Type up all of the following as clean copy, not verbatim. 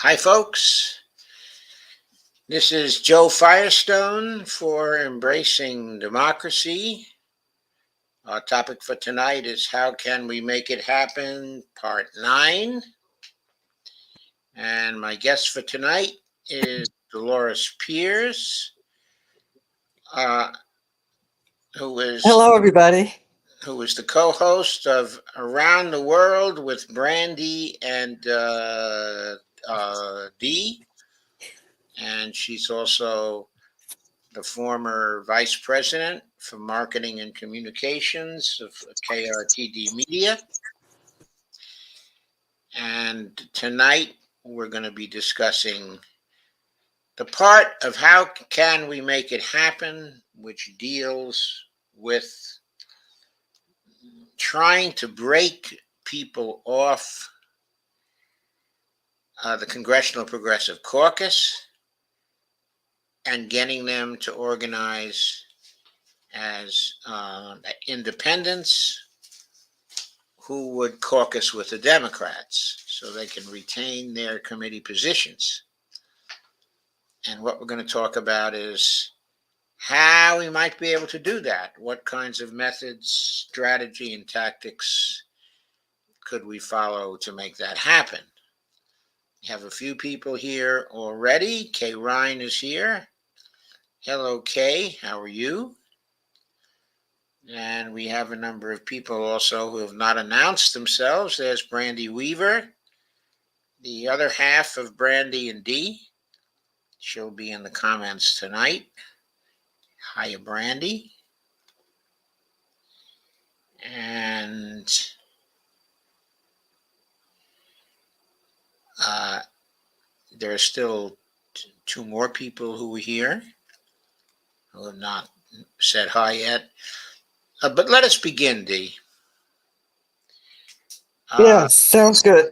Hi, folks. This is Joe Firestone for Embracing Democracy. Our topic for tonight is How Can We Make It Happen, Part 9. And my guest for tonight is Dolores Peers, who is Hello, everybody. the co-host of Around the World with Brandy and Dee. And she's also the former vice president for marketing and communications of KRTD Media. And tonight we're going to be discussing the part of How Can We Make It Happen, which deals with trying to break people off the Congressional Progressive Caucus and getting them to organize as independents who would caucus with the Democrats so they can retain their committee positions. And what we're going to talk about is how we might be able to do that. What kinds of methods, strategy, and tactics could we follow to make that happen? We have a few people here already. Kay Ryan is here. Hello, Kay. How are you? And we have a number of people also who have not announced themselves. There's Brandy Weaver, the other half of Brandy and Dee. She'll be in the comments tonight. Hiya, Brandy. And there are still two more people who are here who have not said hi yet. But let us begin, Dee. Yeah, sounds good.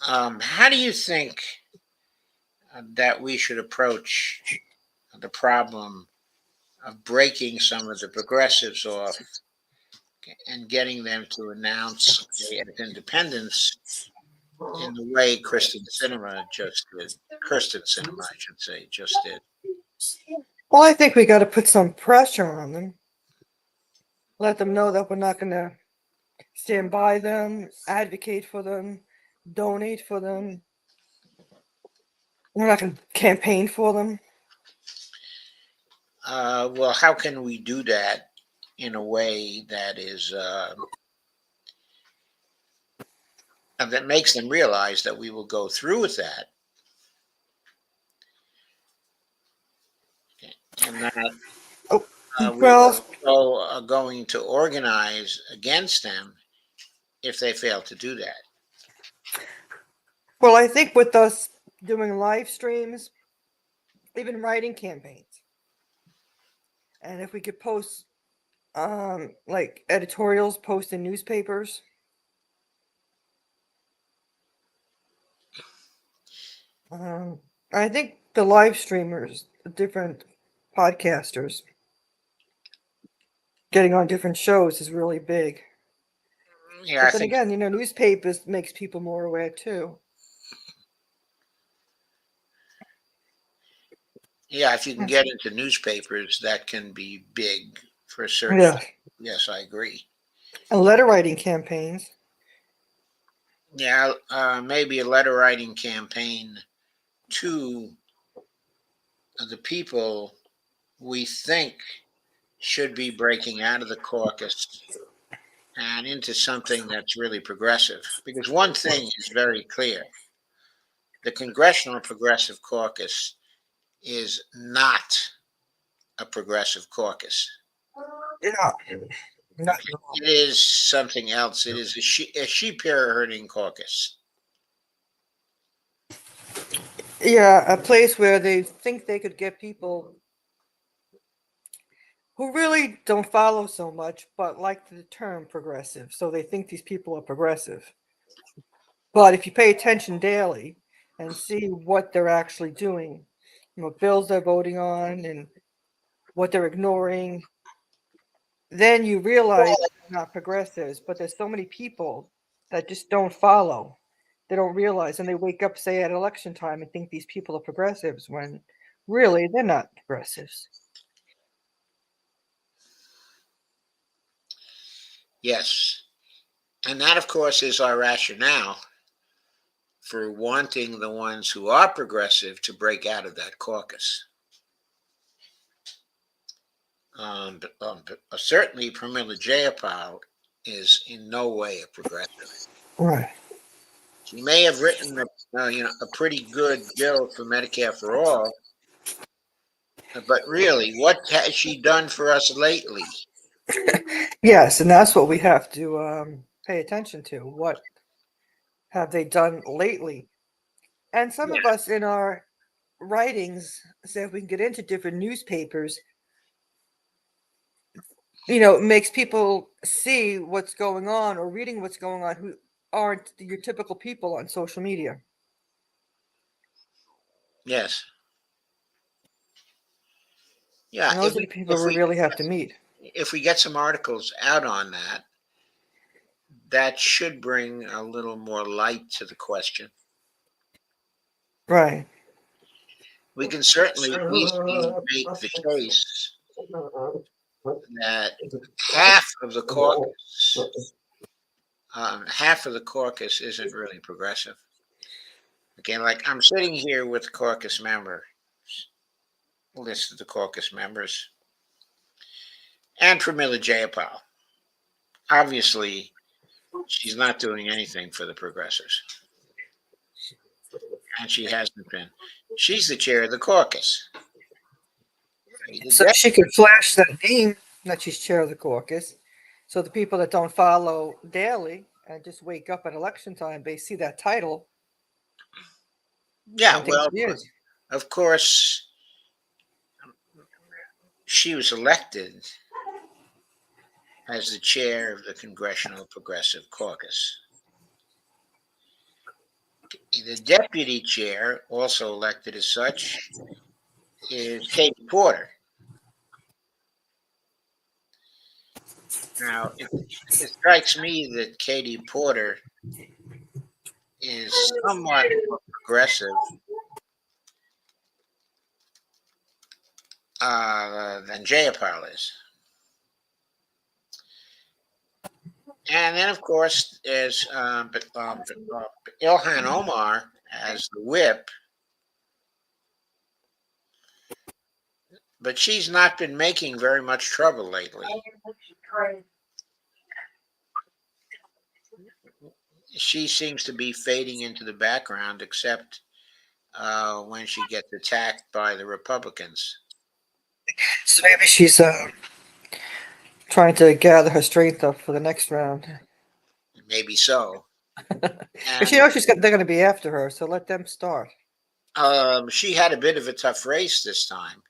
How do you think that we should approach the problem of breaking some of the progressives off and getting them to announce their independence in the way Kristen Sinema just did? Kirsten Sinema, I should say, just did. Well, I think we got to put some pressure on them. Let them know that we're not going to stand by them, advocate for them, donate for them. We're not going to campaign for them. Well, how can we do that in a way that is that makes them realize that we will go through with that, and that we also are going to organize against them if they fail to do that? Well, I think with us doing live streams, even writing campaigns, and if we could post like editorials, post in newspapers. I think the live streamers, the different podcasters, getting on different shows is really big. Yeah, but then again, newspapers makes people more aware too. Yeah, if you can get into newspapers, that can be big for certain. Yeah. Yes, I agree. And letter writing campaigns. Yeah, maybe a letter writing campaign to the people we think should be breaking out of the caucus and into something that's really progressive. Because one thing is very clear: the Congressional Progressive Caucus is not a progressive caucus. Yeah. It is something else. It is a sheep herding caucus. Yeah, a place where they think they could get people who really don't follow so much, but like the term progressive. So they think these people are progressive. But if you pay attention daily and see what they're actually doing, what bills they're voting on and what they're ignoring, then you realize they're not progressives. But there's so many people that just don't follow. they don't realize, and they wake up, say, at election time and think these people are progressives when really they're not progressives. Yes. And that, of course, is our rationale for wanting the ones who are progressive to break out of that caucus. Certainly, Pramila Jayapal is in no way a progressive. Right. She may have written a pretty good bill for Medicare for all, but really, what has she done for us lately? Yes, and that's what we have to pay attention to. What have they done lately? And some of us in our writings said we can get into different newspapers. It makes people see what's going on or reading what's going on who aren't your typical people on social media. Yes. Yeah. And those are the people we really have to meet. If we get some articles out on that, that should bring a little more light to the question. Right. We can certainly easily make the case that half of the caucus isn't really progressive. Again, like I'm sitting here with the caucus member list of the caucus members, and Pramila Jayapal. Obviously, she's not doing anything for the progressives, and she hasn't been. She's the chair of the caucus. So she could flash that name that she's chair of the caucus, so the people that don't follow daily and just wake up at election time, they see that title. Yeah, well, of course, she was elected as the chair of the Congressional Progressive Caucus. The deputy chair, also elected as such, is Katie Porter. Now, it strikes me that Katie Porter is somewhat more progressive than Jayapal is. And then, of course, there's Ilhan Omar as the whip, but she's not been making very much trouble lately. She seems to be fading into the background, except when she gets attacked by the Republicans. So maybe she's trying to gather her strength up for the next round. Maybe so. But she knows they're going to be after her, so let them start. She had a bit of a tough race this time.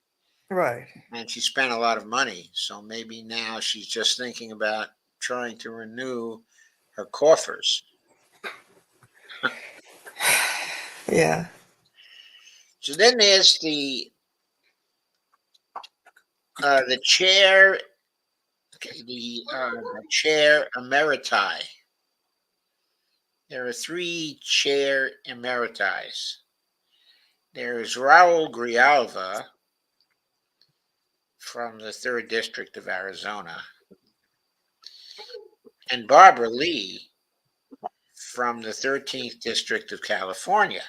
Right. And she spent a lot of money. So maybe now she's just thinking about trying to renew her coffers. Yeah. So then there's the chair, the chair emeriti. There are 3 chair emeritis. There is Raul Grijalva from the 3rd District of Arizona, and Barbara Lee from the 13th District of California.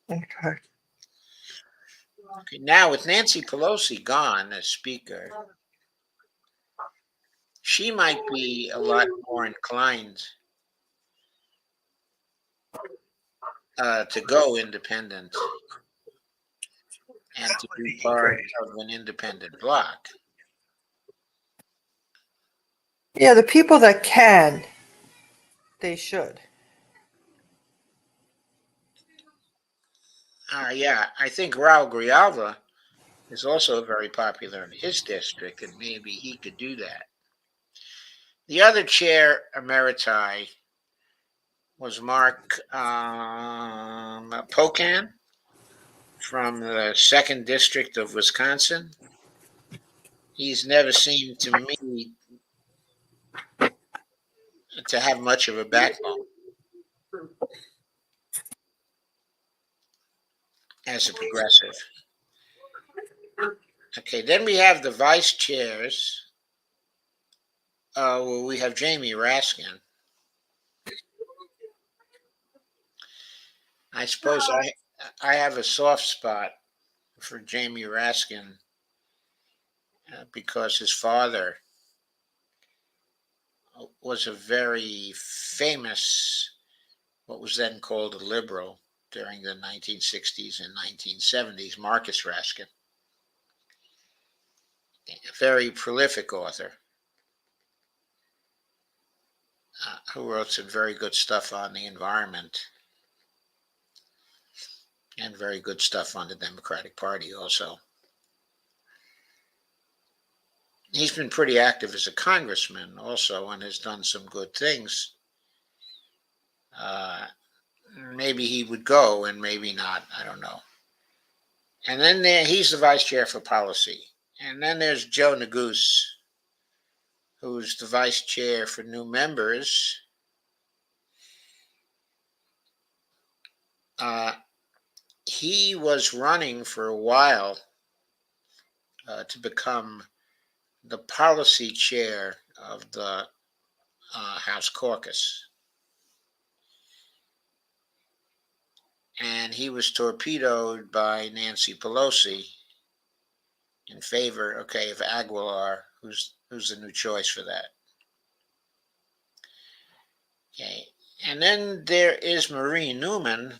Okay. Now, with Nancy Pelosi gone as Speaker, she might be a lot more inclined to go independent and to be part of an independent bloc. Yeah, the people that can, they should. Yeah, I think Raul Grijalva is also very popular in his district, and maybe he could do that. The other chair emeriti was Mark Pocan from the 2nd District of Wisconsin. He's never seemed to me to have much of a backbone. as a progressive. Okay, then we have the vice chairs. Well, we have Jamie Raskin. I suppose I have a soft spot for Jamie Raskin because his father was a very famous, what was then called a liberal during the 1960s and 1970s, Marcus Raskin, a very prolific author who wrote some very good stuff on the environment and very good stuff on the Democratic Party also. He's been pretty active as a congressman also and has done some good things. Maybe he would go and maybe not. I don't know. And then he's the vice chair for policy. And then there's Joe Neguse, who's the vice chair for new members. He was running for a while to become the policy chair of the House caucus. And he was torpedoed by Nancy Pelosi in favor, okay, of Aguilar, who's the new choice for that. Okay, and then there is Marie Newman,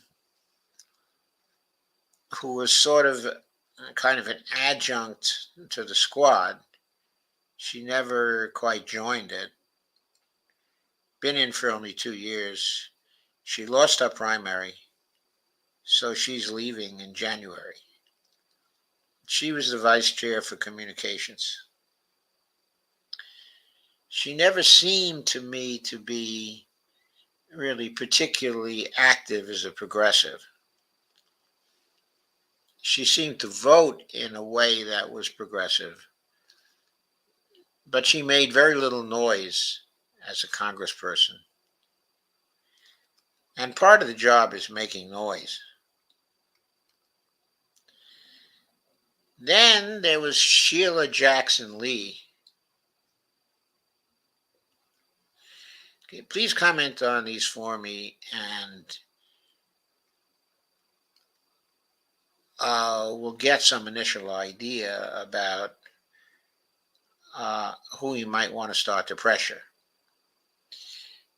who was sort of kind of an adjunct to the squad. She never quite joined it. Been in for only 2 years. She lost her primary, so she's leaving in January. She was the vice chair for communications. She never seemed to me to be really particularly active as a progressive. She seemed to vote in a way that was progressive, but she made very little noise as a congressperson. And part of the job is making noise. Then there was Sheila Jackson Lee. Okay, please comment on these for me, and we'll get some initial idea about who you might want to start to pressure.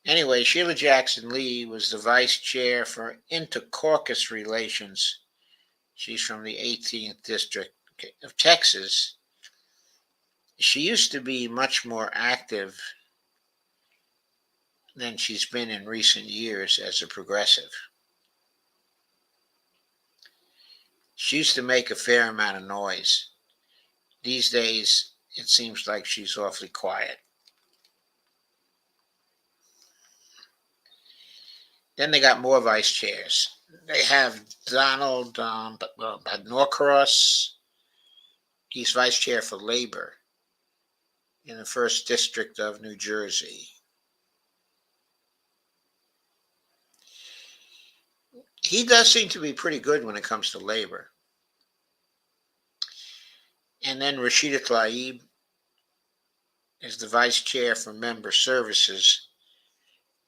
Anyway, Sheila Jackson Lee was the vice chair for inter-caucus relations. She's from the 18th District of Texas. She used to be much more active than she's been in recent years as a progressive. She used to make a fair amount of noise. These days, it seems like she's awfully quiet. Then they got more vice chairs. They have Donald Norcross. He's vice chair for labor in the 1st District of New Jersey. He does seem to be pretty good when it comes to labor. And then Rashida Tlaib is the vice chair for member services.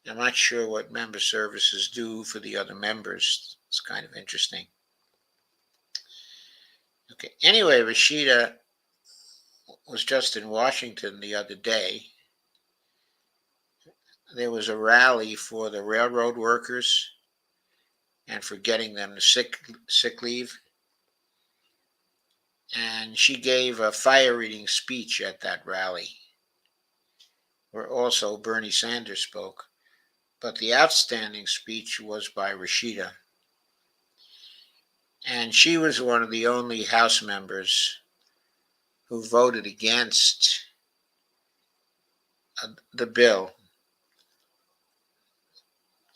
I'm not sure what member services do for the other members. It's kind of interesting. Okay, anyway, Rashida was just in Washington the other day. There was a rally for the railroad workers and for getting them to sick leave. And she gave a fire-eating speech at that rally, where also Bernie Sanders spoke. But the outstanding speech was by Rashida. And she was one of the only House members who voted against the bill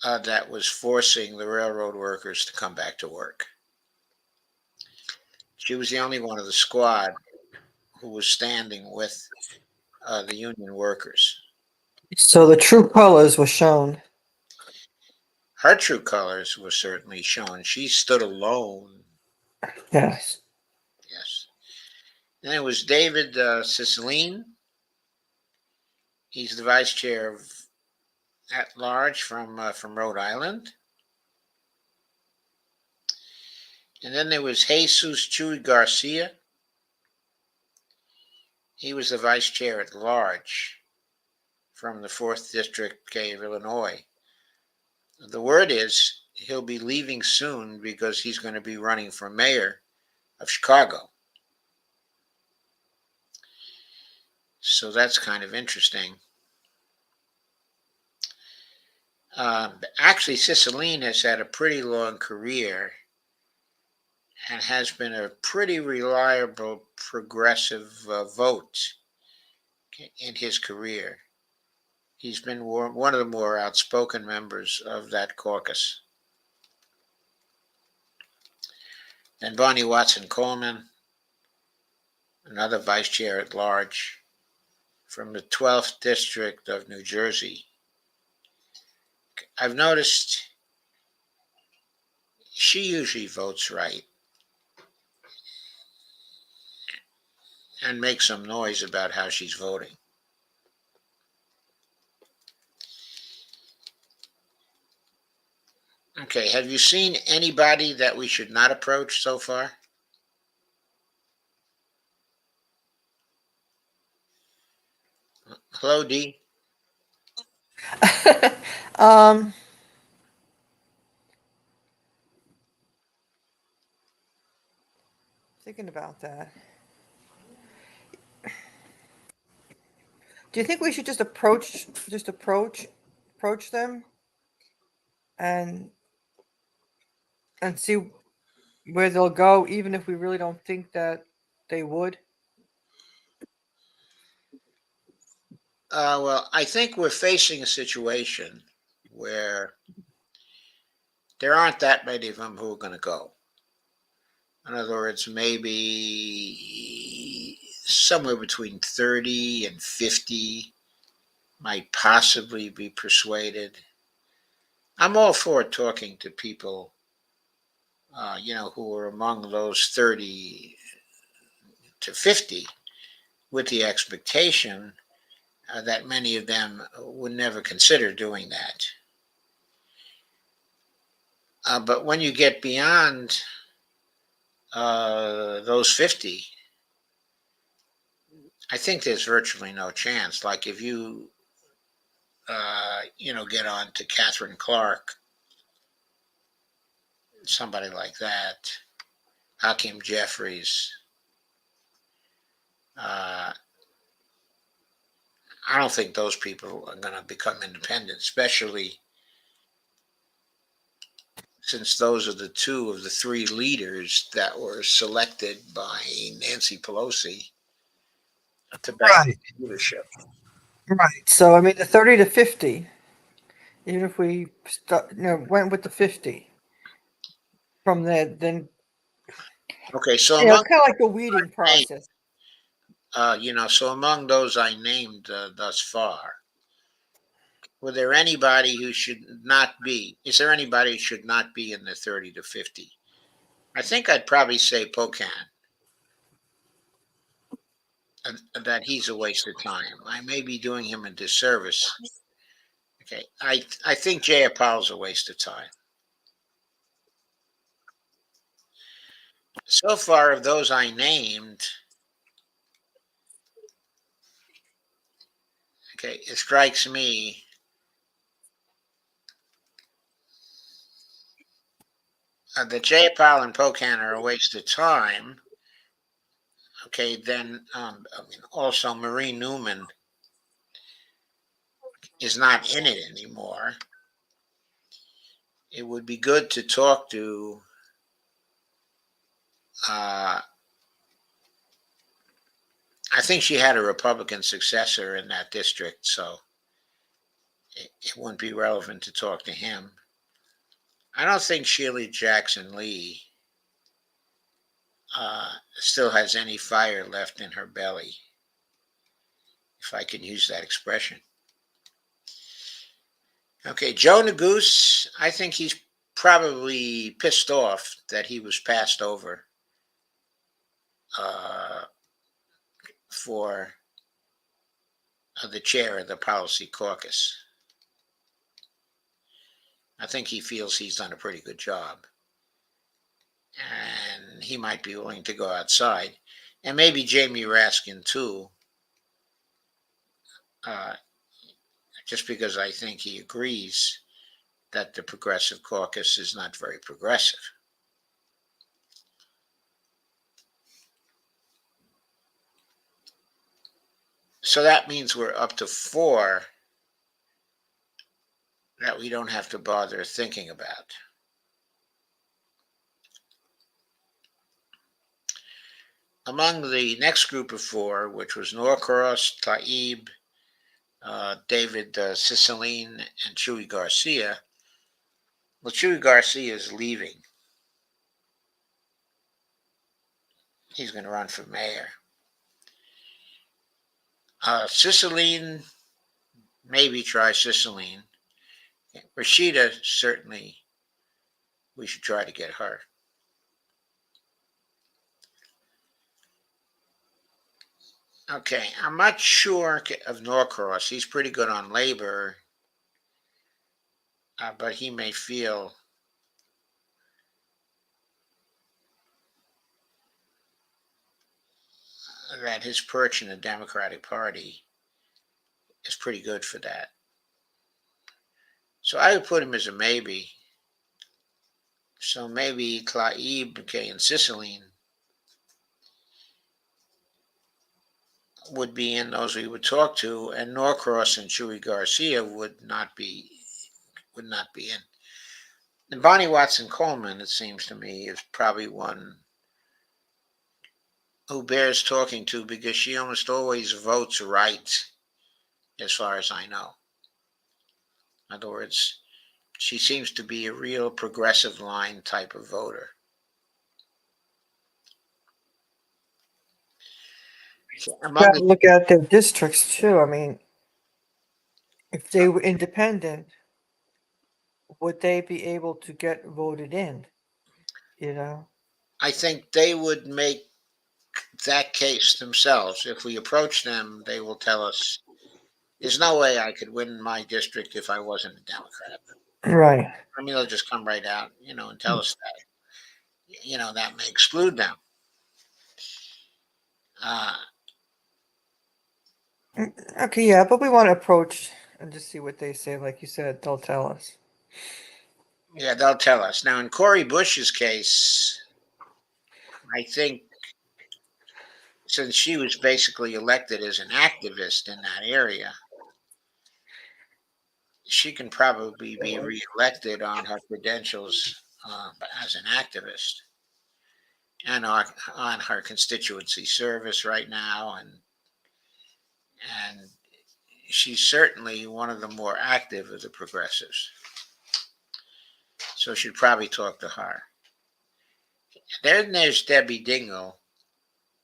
that was forcing the railroad workers to come back to work. She was the only one of the squad who was standing with the union workers. So the true colors were shown. Her true colors were certainly shown. She stood alone Yes. Yes. Then it was David Cicilline. He's the vice chair of at large from Rhode Island. And then there was Jesus Chuy Garcia. He was the vice chair at large from the 4th District of Illinois. The word is he'll be leaving soon because he's going to be running for mayor of Chicago. So that's kind of interesting. Actually, Cicilline has had a pretty long career and has been a pretty reliable progressive vote in his career. He's been one of the more outspoken members of that caucus. And Bonnie Watson Coleman, another vice chair at large from the 12th District of New Jersey. I've noticed she usually votes right and makes some noise about how she's voting. Okay, have you seen anybody that we should not approach so far? Hello, Dee. um, Thinking about that. Do you think we should just approach them and see where they'll go, even if we really don't think that they would? Well, I think we're facing a situation where there aren't that many of them who are going to go. In other words, maybe somewhere between 30 and 50 might possibly be persuaded. I'm all for talking to people, who are among those 30 to 50 with the expectation that many of them would never consider doing that. But when you get beyond those 50, I think there's virtually no chance. Like if you, get on to Catherine Clark, somebody like that, Hakeem Jeffries, uh, I don't think those people are going to become independent, especially since those are the two of the three leaders that were selected by Nancy Pelosi to back Right. leadership. Right. So I mean, the 30 to 50. Even if we went with the 50 from there, then Okay, so it's among kind of like a weeding process. so among those I named thus far, were there anybody who should not be? Is there anybody who should not be in the 30 to 50? I think I'd probably say Pocan, that he's a waste of time. I may be doing him a disservice. Okay, I think Jayapal's a waste of time. So far, of those I named, okay, it strikes me that Jayapal and Pocan are a waste of time. Okay, then also Marie Newman is not in it anymore. It would be good to talk to I think she had a Republican successor in that district, so it wouldn't be relevant to talk to him. I don't think Shirley Jackson Lee still has any fire left in her belly, if I can use that expression. Okay, Joe Neguse, I think he's probably pissed off that he was passed over for the chair of the policy caucus. I think he feels he's done a pretty good job. And he might be willing to go outside. And maybe Jamie Raskin, too, just because I think he agrees that the Progressive Caucus is not very progressive. So that means we're up to 4 that we don't have to bother thinking about. Among the next group of 4, which was Norcross, Tlaib, David Cicilline, and Chuy Garcia, well, Chuy Garcia is leaving. He's going to run for mayor. Cicilline, maybe try Cicilline. Rashida, certainly, we should try to get her. Okay, I'm not sure of Norcross. He's pretty good on labor, but he may feel that his perch in the Democratic Party is pretty good for that. So I would put him as a maybe. So maybe Tlaib, and Cicilline would be in those we would talk to, and Norcross and Chuy Garcia would not be in. And Bonnie Watson Coleman, it seems to me, is probably one who bears talking to because she almost always votes right, as far as I know. In other words, she seems to be a real progressive line type of voter. Got to look at their districts too. I mean, if they were independent, would they be able to get voted in? You know? I think they would make that case themselves. If we approach them, they will tell us, there's no way I could win my district if I wasn't a Democrat. Right. I mean, they'll just come right out, and tell us that. That may exclude them. Okay, yeah, but we want to approach and just see what they say. Like you said, they'll tell us. Yeah, they'll tell us. Now, in Cori Bush's case, I think since she was basically elected as an activist in that area, she can probably be reelected on her credentials as an activist and on her constituency service right now, and she's certainly one of the more active of the progressives. So she'd probably talk to her. Then there's Debbie Dingell,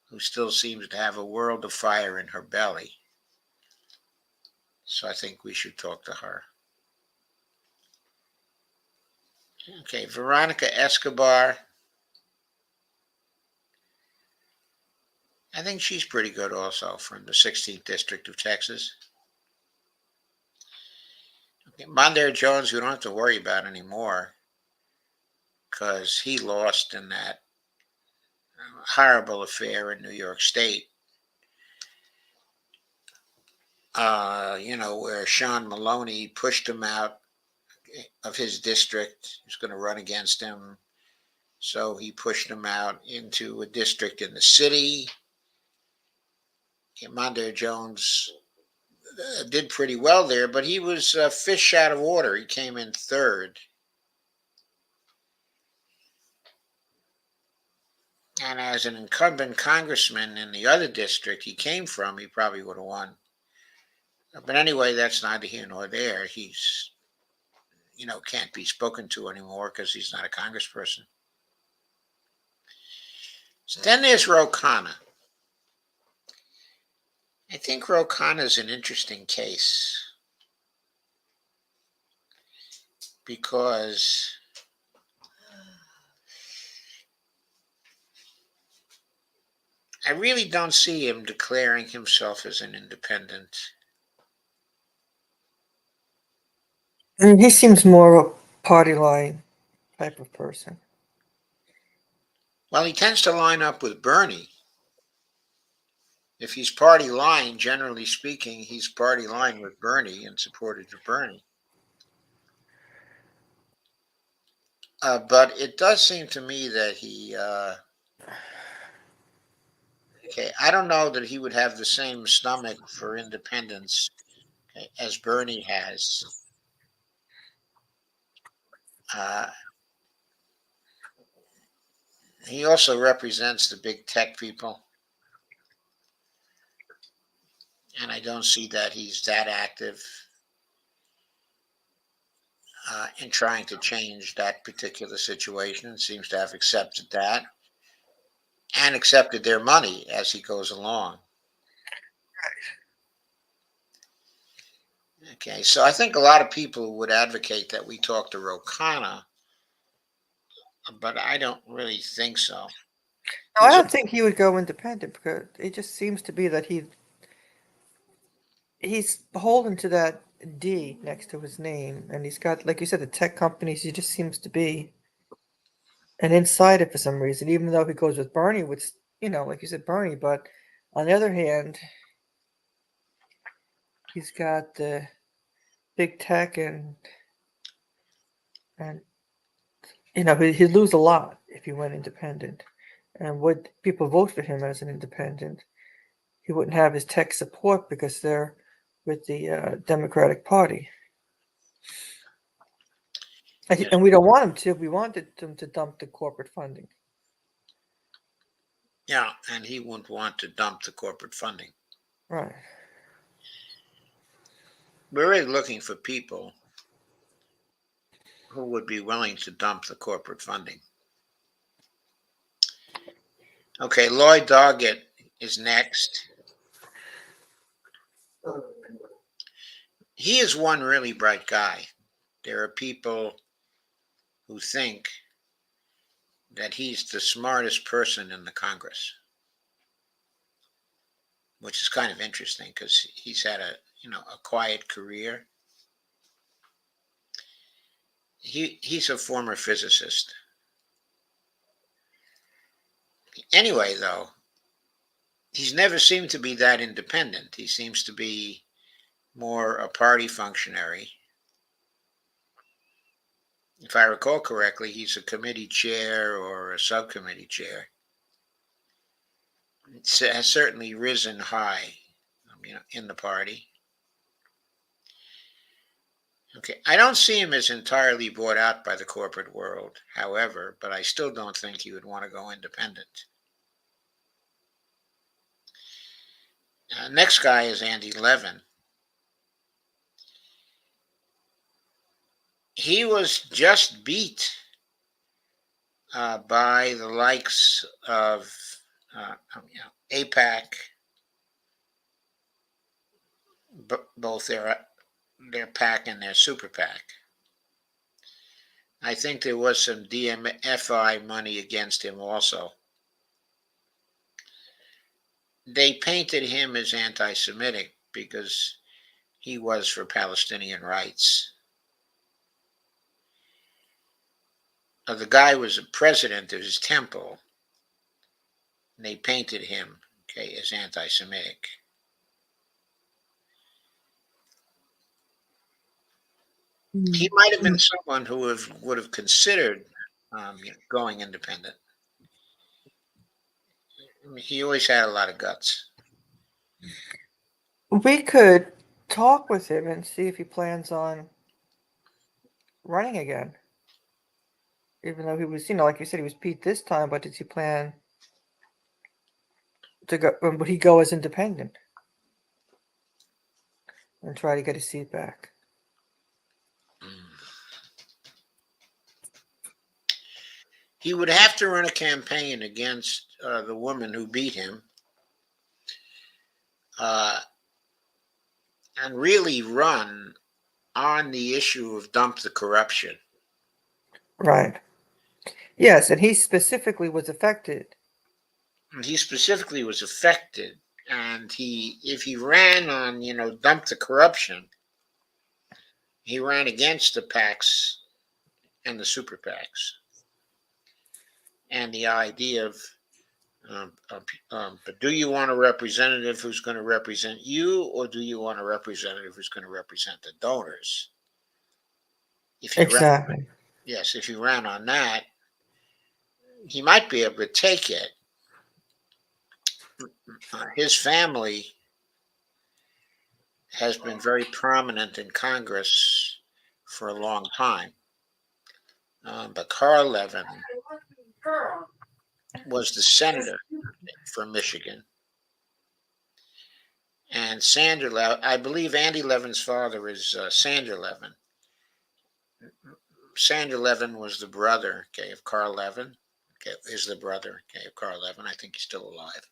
who still seems to have a world of fire in her belly. So I think we should talk to her. Okay, Veronica Escobar. I think she's pretty good also, from the 16th District of Texas. Okay, Mondaire Jones, we don't have to worry about anymore because he lost in that horrible affair in New York State. Where Sean Maloney pushed him out of his district. He was going to run against him. So he pushed him out into a district in the city. Mondaire Jones did pretty well there, but he was a fish out of water. He came in 3rd. And as an incumbent congressman in the other district he came from, he probably would have won. But anyway, that's neither here nor there. He's, can't be spoken to anymore because he's not a congressperson. So then there's Ro Khanna. I think Ro Khanna is an interesting case because I really don't see him declaring himself as an independent. And he seems more of a party line type of person. Well, he tends to line up with Bernie. If he's party line, generally speaking, he's party line with Bernie and supported of Bernie. But it does seem to me that he, okay, I don't know that he would have the same stomach for independence, okay, as Bernie has. Uh, he also represents the big tech people, and I don't see that he's that active in trying to change that particular situation. Seems to have accepted that and accepted their money as he goes along. Okay, so I think a lot of people would advocate that we talk to Ro Khanna, but I don't really think so. No, I He's don't think he would go independent because it just seems to be that he's beholden to that D next to his name, and he's got, like you said, the tech companies. He just seems to be an insider for some reason, even though he goes with Bernie, which, like you said, Bernie. But on the other hand, he's got the big tech, and he'd lose a lot if he went independent. And would people vote for him as an independent? He wouldn't have his tech support because they're with the Democratic Party. Yes. And we don't want him to. We wanted him to dump the corporate funding. Yeah, and he wouldn't want to dump the corporate funding. Right. We're really looking for people who would be willing to dump the corporate funding. Okay, Lloyd Doggett is next. He is one really bright guy. There are people who think that he's the smartest person in the Congress, which is kind of interesting because he's had a quiet career. He's a former physicist. Anyway, though, he's never seemed to be that independent. He seems to be more a party functionary. If I recall correctly, he's a committee chair or a subcommittee chair. It has certainly risen high, in the party. Okay, I don't see him as entirely bought out by the corporate world, however, but I still don't think he would want to go independent. Next guy is Andy Levin. He was just beat by the likes of APAC, both their PAC and their super PAC. I think there was some DMFI money against him also. They painted him as anti-Semitic because he was for Palestinian rights. The guy was a president of his temple, and they painted him, as anti-Semitic. He might have been someone who would have considered going independent. I mean, he always had a lot of guts. We could talk with him and see if he plans on running again. Even though he was, like you said, he was beat this time, but does he plan to go? Would he go as independent and try to get his seat back? He would have to run a campaign against the woman who beat him, and really run on the issue of dump the corruption. Right. Yes, and he specifically was affected he specifically was affected, and if he ran on, dump the corruption, he ran against the PACs and the super PACs, and the idea of, but do you want a representative who's going to represent you, or do you want a representative who's going to represent the donors? If you ran, Exactly. yes, if you ran on that, he might be able to take it. His family has been very prominent in Congress for a long time. But Carl Levin was the senator from Michigan. And Sandra Levin, I believe Andy Levin's father is Sandra Levin. Sandra Levin was the brother, okay, of Carl Levin. Okay, is the brother, okay, of Carl Levin. I think he's still alive.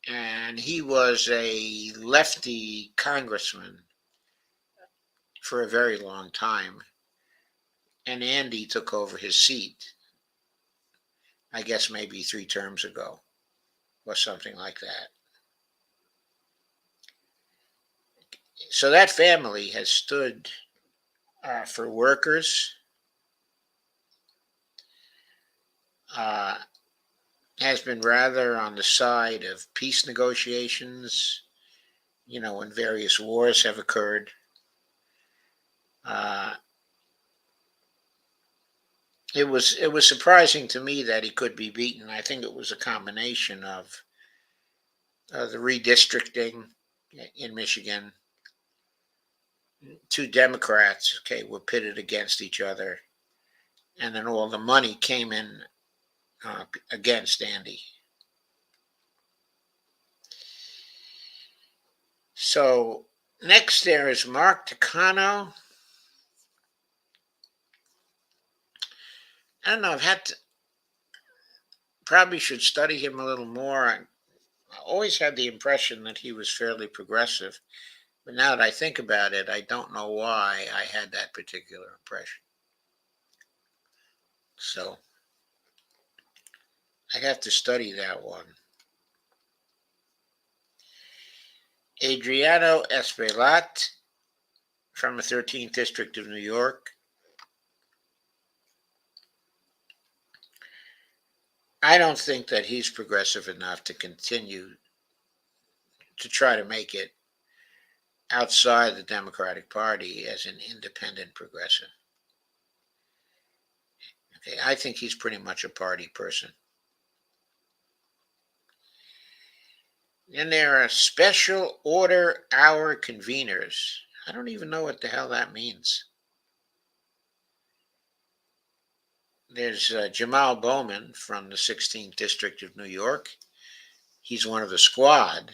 And he was a lefty congressman for a very long time. And Andy took over his seat, I guess maybe 3 terms ago or something like that. So that family has stood for workers, has been rather on the side of peace negotiations, when various wars have occurred. It was surprising to me that he could be beaten. I think it was a combination of the redistricting in Michigan. 2 Democrats, okay, were pitted against each other, and then all the money came in against Andy. So next there is Mark Takano. I don't know. Probably should study him a little more. I always had the impression that he was fairly progressive, but now that I think about it, I don't know why I had that particular impression. So I have to study that one. Adriano Espaillat from the 13th District of New York. I don't think that he's progressive enough to continue to try to make it outside the Democratic Party as an independent progressive. Okay, I think he's pretty much a party person. And there are special order hour conveners. I don't even know what the hell that means. There's Jamal Bowman from the 16th District of New York. He's one of the squad.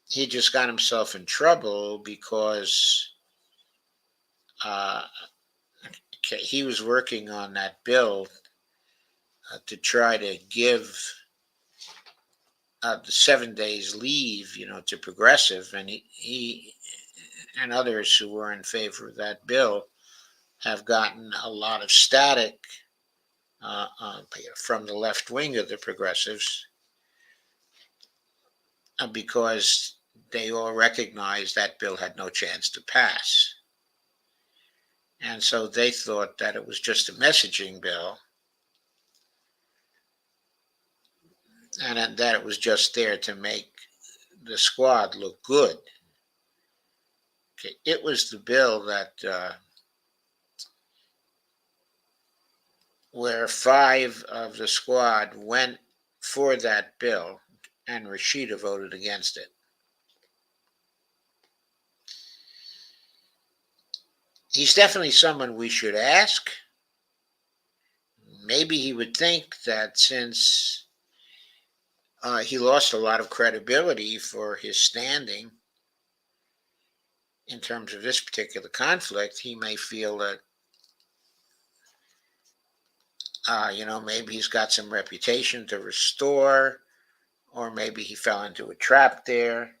He just got himself in trouble because he was working on that bill to try to give the 7 days leave, to progressive, and he and others who were in favor of that bill have gotten a lot of static from the left wing of the progressives because they all recognized that bill had no chance to pass. And so they thought that it was just a messaging bill and that it was just there to make the squad look good. Okay, it was the bill that where 5 of the squad went for that bill and Rashida voted against it. He's definitely someone we should ask. Maybe he would think that since he lost a lot of credibility for his standing in terms of this particular conflict, he may feel that, maybe he's got some reputation to restore, or maybe he fell into a trap there.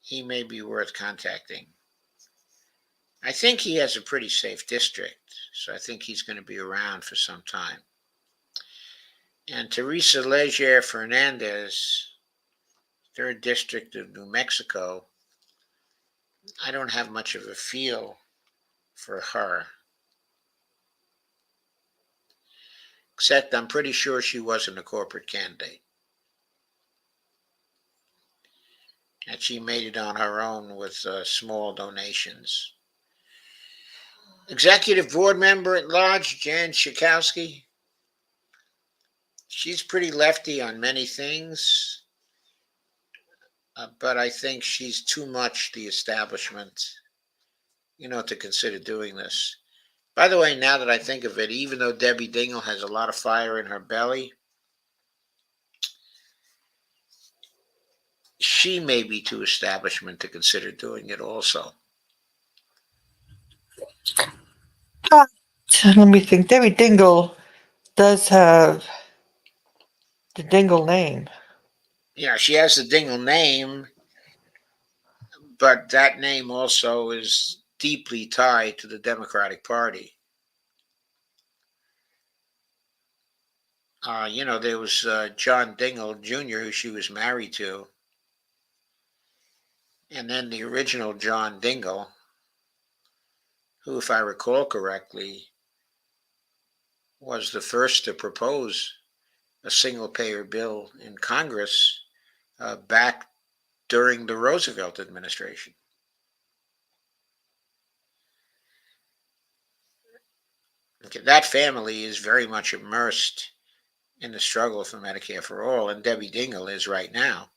He may be worth contacting. I think he has a pretty safe district, so I think he's going to be around for some time. And Teresa Leger Fernandez, 3rd District of New Mexico, I don't have much of a feel for her. Except I'm pretty sure she wasn't a corporate candidate. And she made it on her own with small donations. Executive board member at large, Jan Schakowsky. She's pretty lefty on many things, but I think she's too much the establishment, to consider doing this. By the way, now that I think of it, even though Debbie Dingell has a lot of fire in her belly, she may be too establishment to consider doing it also. Let me think. Debbie Dingell does have the Dingell name. Yeah, she has the Dingell name, but that name also is deeply tied to the Democratic Party. There was John Dingell Jr., who she was married to, and then the original John Dingell, who, if I recall correctly, was the first to propose a single-payer bill in Congress back during the Roosevelt administration. Okay, that family is very much immersed in the struggle for Medicare for all, and Debbie Dingell is right now.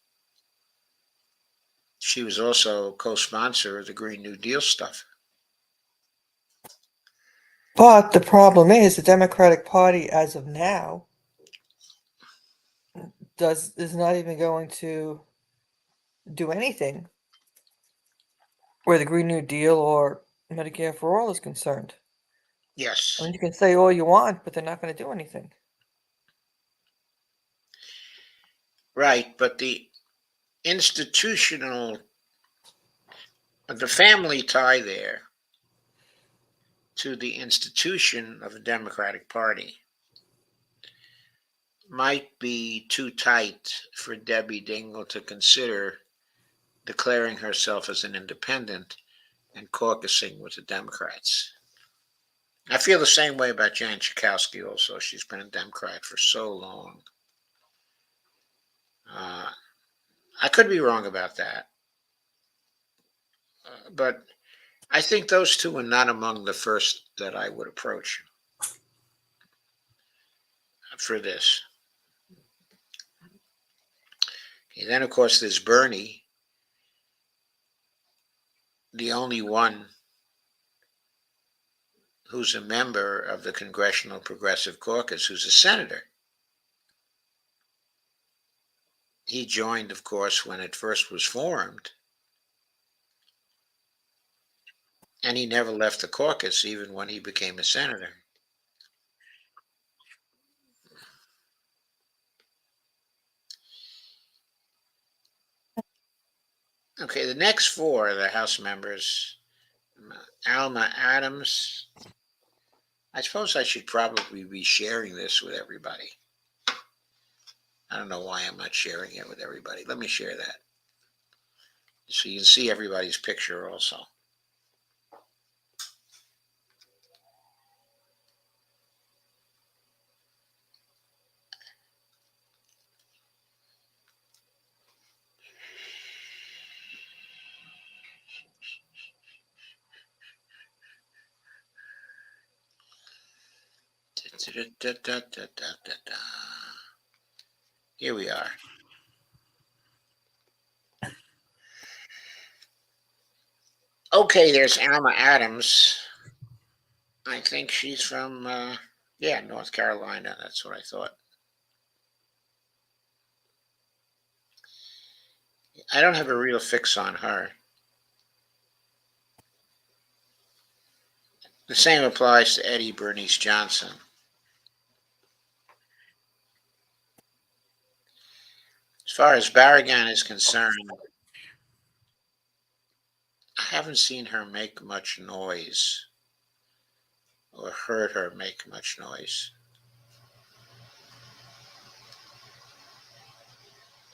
She was also co-sponsor of the Green New Deal stuff. But the problem is the Democratic Party, as of now, is not even going to do anything where the Green New Deal or Medicare for All is concerned. Yes. I mean, you can say all you want, but they're not going to do anything. Right, but the family tie there to the institution of the Democratic Party might be too tight for Debbie Dingell to consider declaring herself as an independent and caucusing with the Democrats. I feel the same way about Jan Schakowsky also. She's been a Democrat for so long. I could be wrong about that. But I think those two are not among the first that I would approach for this. Okay, then, of course, there's Bernie, the only one who's a member of the Congressional Progressive Caucus, who's a senator. He joined, of course, when it first was formed, and he never left the caucus, even when he became a senator. Okay, the next four are the House members. Alma Adams. I suppose I should probably be sharing this with everybody. I don't know why I'm not sharing it with everybody. Let me share that, so you can see everybody's picture also. Here we are. Okay, there's Alma Adams. I think she's from, North Carolina. That's what I thought. I don't have a real fix on her. The same applies to Eddie Bernice Johnson. As far as Barragan is concerned, I haven't seen her make much noise or heard her make much noise.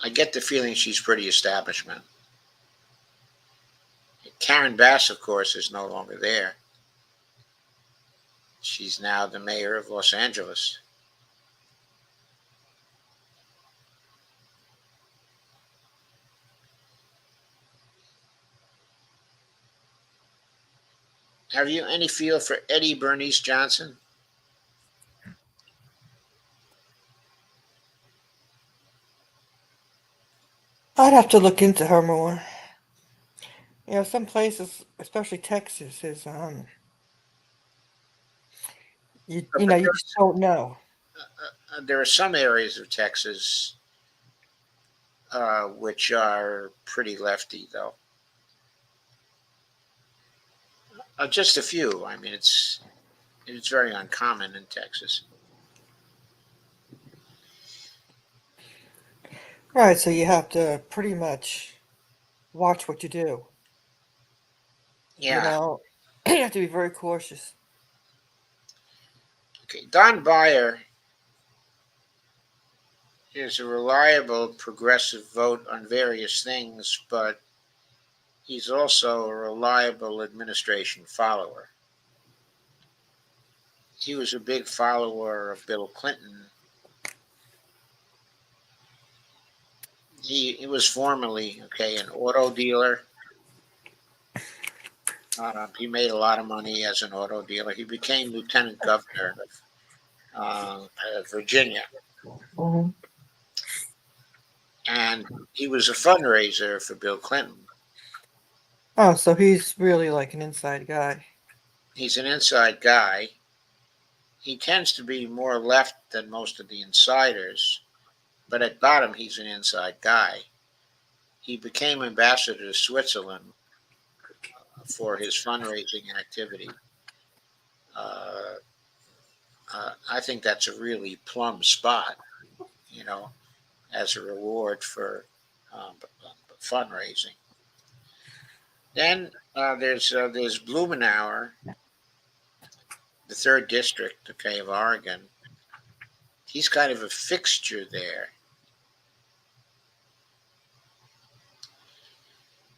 I get the feeling she's pretty establishment. Karen Bass, of course, is no longer there. She's now the mayor of Los Angeles. Have you any feel for Eddie Bernice Johnson? I'd have to look into her more. Some places, especially Texas, is you just don't know. There are some areas of Texas which are pretty lefty, though. Just a few. I mean, it's very uncommon in Texas. Right, so you have to pretty much watch what you do. Yeah. You have to be very cautious. Okay. Don Beyer is a reliable progressive vote on various things, but he's also a reliable administration follower. He was a big follower of Bill Clinton. He was formerly an auto dealer. He made a lot of money as an auto dealer. He became lieutenant governor of Virginia, Hmm. and he was a fundraiser for Bill Clinton. Oh, so he's really like an inside guy. He's an inside guy. He tends to be more left than most of the insiders, but at bottom, he's an inside guy. He became ambassador to Switzerland for his fundraising activity. Uh, I think that's a really plum spot, you know, as a reward for fundraising. Then there's Blumenauer, the third district, of Oregon. He's kind of a fixture there.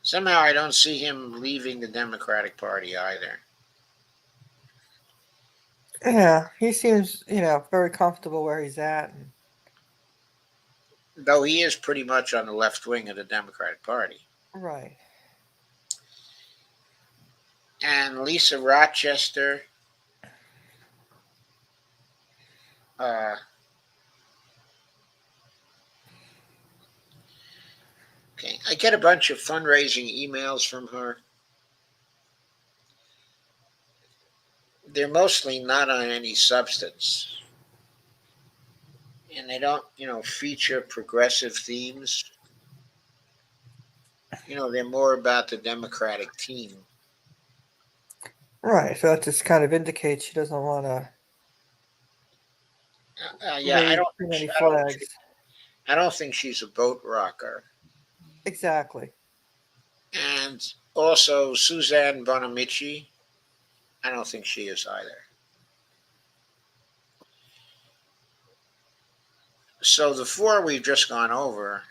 Somehow I don't see him leaving the Democratic Party either. Yeah, he seems, very comfortable where he's at. Though he is pretty much on the left wing of the Democratic Party. Right. And Lisa Rochester, uh, I get a bunch of fundraising emails from her. They're mostly not on any substance. And they don't, feature progressive themes. They're more about the Democratic team. Right, so that just kind of indicates she doesn't want to Yeah, raise too many flags. I don't think she's a boat rocker. Exactly. And also Suzanne Bonamici, I don't think she is either. So the four we've just gone over,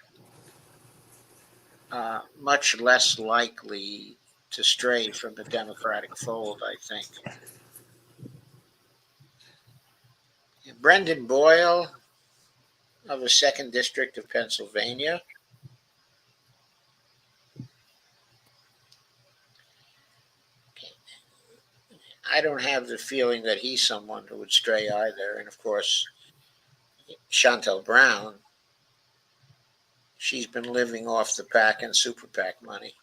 much less likely to stray from the Democratic fold, I think. Brendan Boyle of the 2nd District of Pennsylvania. I don't have the feeling that he's someone who would stray either. And of course, Chantel Brown, she's been living off the PAC and Super PAC money.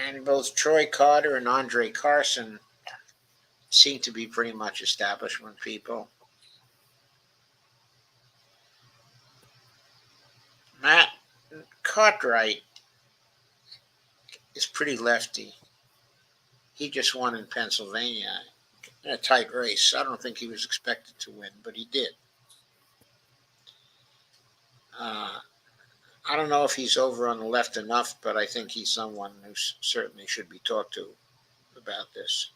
And both Troy Carter and Andre Carson seem to be pretty much establishment people. Matt Cartwright is pretty lefty. He just won in Pennsylvania in a tight race. I don't think he was expected to win, but he did. I don't know if he's over on the left enough, but I think he's someone who certainly should be talked to about this.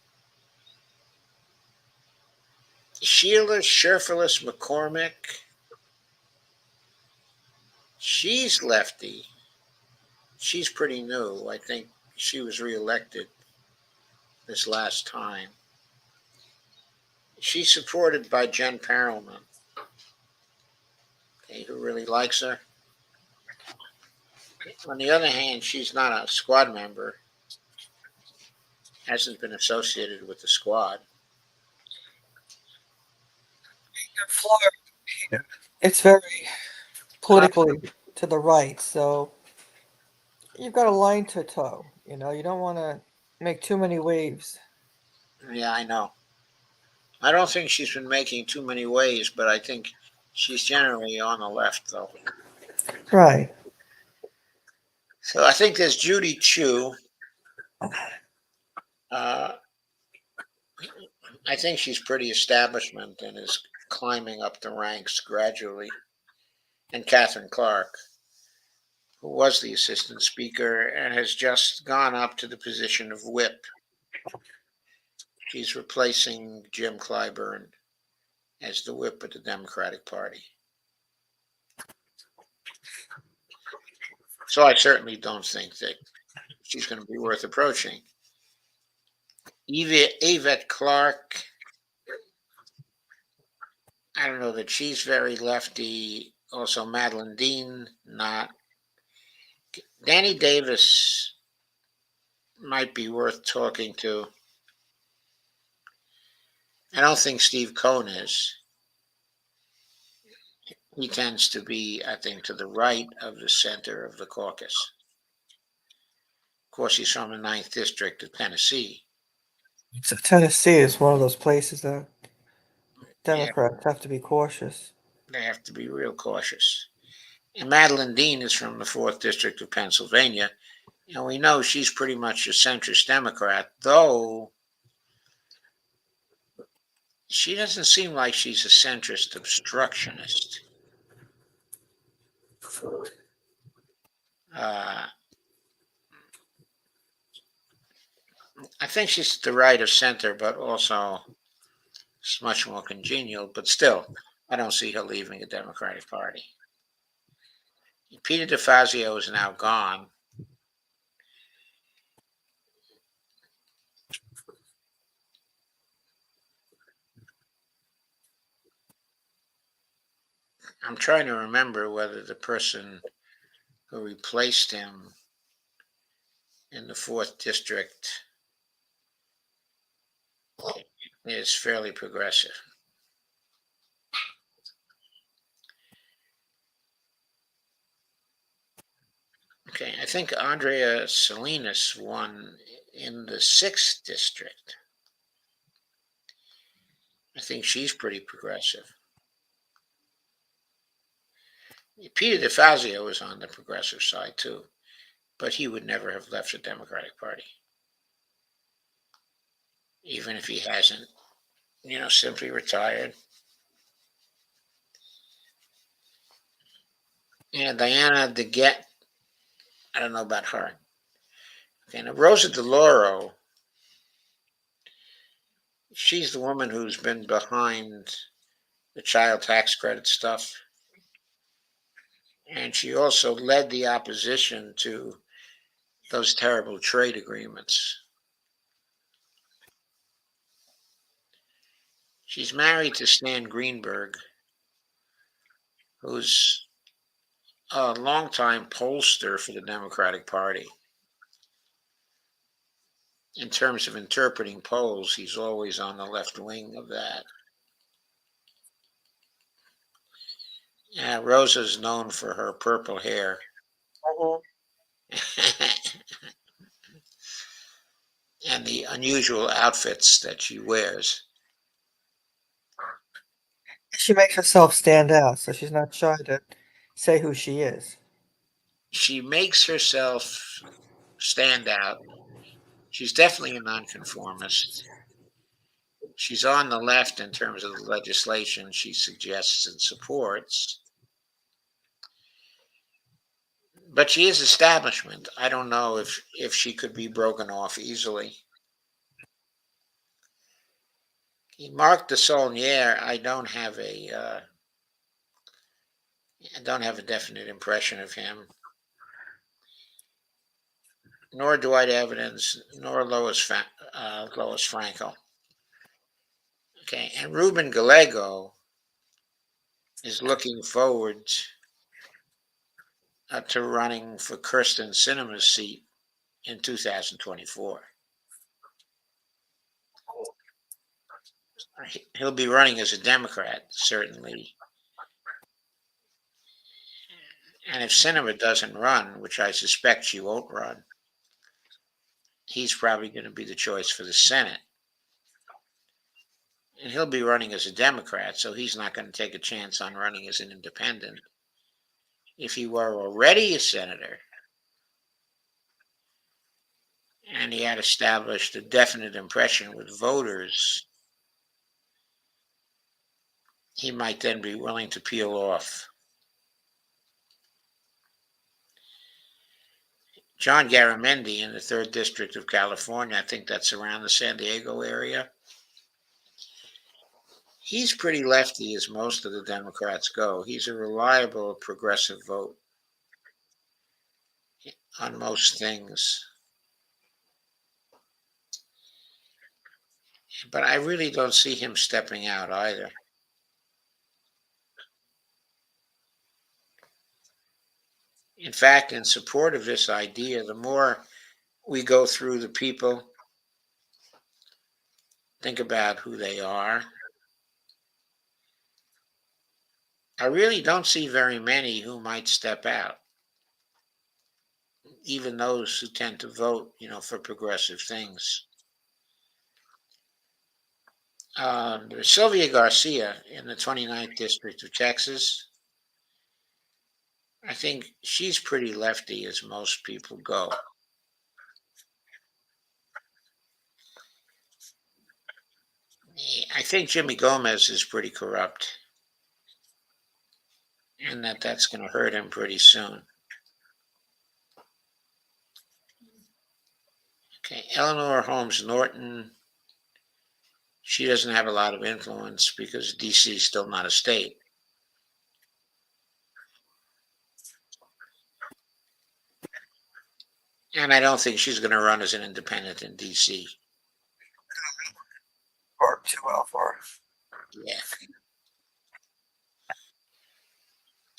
Sheila Sherfilis McCormick. She's lefty. She's pretty new. I think she was reelected this last time. She's supported by Jen Perelman, okay, who really likes her. On the other hand, she's not a squad member, hasn't been associated with the squad. Florida, it's very politically to the right, so you've got a line to toe. You know, you don't want to make too many waves. Yeah, I know. I don't think she's been making too many waves, but I think she's generally on the left, though. Right. So I think there's Judy Chu. Uh, I think she's pretty establishment and is climbing up the ranks gradually. And Catherine Clark, who was the assistant speaker and has just gone up to the position of whip. She's replacing Jim Clyburn as the whip of the Democratic Party. So I certainly don't think that she's going to be worth approaching. Yvette Clark, I don't know that she's very lefty. Also, Madeline Dean, not. Danny Davis might be worth talking to. I don't think Steve Cohn is. He tends to be, I think, to the right of the center of the caucus. Of course, he's from the 9th District of Tennessee. So Tennessee is one of those places that Democrats have to be cautious. They have to be real cautious. And Madeline Dean is from the 4th District of Pennsylvania. And we know she's pretty much a centrist Democrat, though she doesn't seem like she's a centrist obstructionist. I think she's the right of center, but also it's much more congenial. But still, I don't see her leaving the Democratic Party. Peter DeFazio is now gone. I'm trying to remember whether the person who replaced him in the 4th District is fairly progressive. Okay, I think Andrea Salinas won in the 6th District. I think she's pretty progressive. Peter DeFazio is on the progressive side too, but he would never have left the Democratic Party, even if he hasn't, simply retired. And Diana DeGette, I don't know about her. Okay, now Rosa DeLauro, she's the woman who's been behind the child tax credit stuff. And she also led the opposition to those terrible trade agreements. She's married to Stan Greenberg, who's a longtime pollster for the Democratic Party. In terms of interpreting polls, he's always on the left wing of that. Rosa's known for her purple hair. And the unusual outfits that she wears. She makes herself stand out, so she's not shy to say who she is. She makes herself stand out. She's definitely a nonconformist. She's on the left in terms of the legislation she suggests and supports. But she is establishment. I don't know if she could be broken off easily. Marc de Saulnier, I don't have a definite impression of him, nor Dwight Evans, nor Lois Frankel. Okay, and Ruben Gallego is looking forward to running for Kirsten Sinema's seat in 2024. He'll be running as a Democrat, certainly. And if Sinema doesn't run, which I suspect she won't run, he's probably going to be the choice for the Senate. And he'll be running as a Democrat, so he's not going to take a chance on running as an independent. If he were already a senator and he had established a definite impression with voters, he might then be willing to peel off. John Garamendi in the 3rd District of California, I think that's around the San Diego area. He's pretty lefty as most of the Democrats go. He's a reliable progressive vote on most things. But I really don't see him stepping out either. In fact, in support of this idea, the more we go through the people, think about who they are, I really don't see very many who might step out, even those who tend to vote, for progressive things. There's Sylvia Garcia in the 29th District of Texas. I think she's pretty lefty as most people go. I think Jimmy Gomez is pretty corrupt, and that's going to hurt him pretty soon. Okay, Eleanor Holmes Norton, she doesn't have a lot of influence because DC is still not a state. And I don't think she's going to run as an independent in DC. Or too well for. Yeah.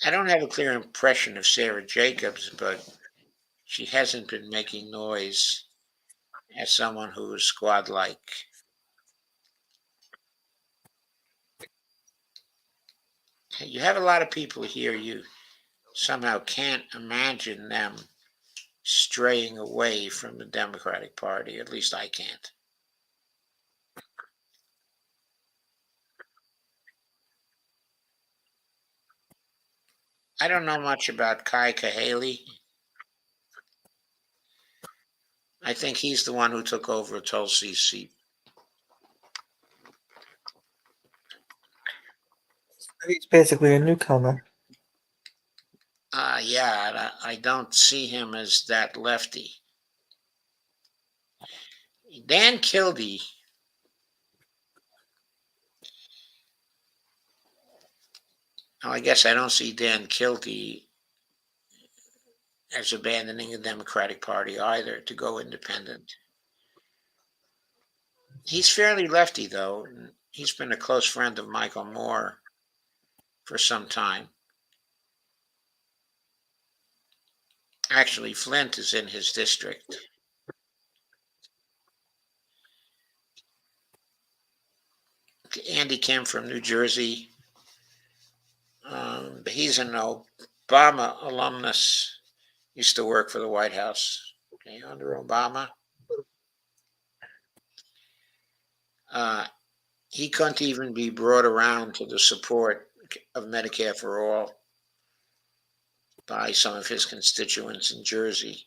I don't have a clear impression of Sarah Jacobs, but she hasn't been making noise as someone who is squad-like. You have a lot of people here, you somehow can't imagine them straying away from the Democratic Party. At least I can't. I don't know much about Kai Kahale. I think he's the one who took over Tulsi's seat. He's basically a newcomer. Yeah, I don't see him as that lefty. Dan Kildee. Oh, I guess I don't see Dan Kildee as abandoning the Democratic Party either to go independent. He's fairly lefty, though. He's been a close friend of Michael Moore for some time. Actually, Flint is in his district. Andy Kim from New Jersey. He's an Obama alumnus. Used to work for the White House under Obama. He couldn't even be brought around to the support of Medicare for All by some of his constituents in Jersey.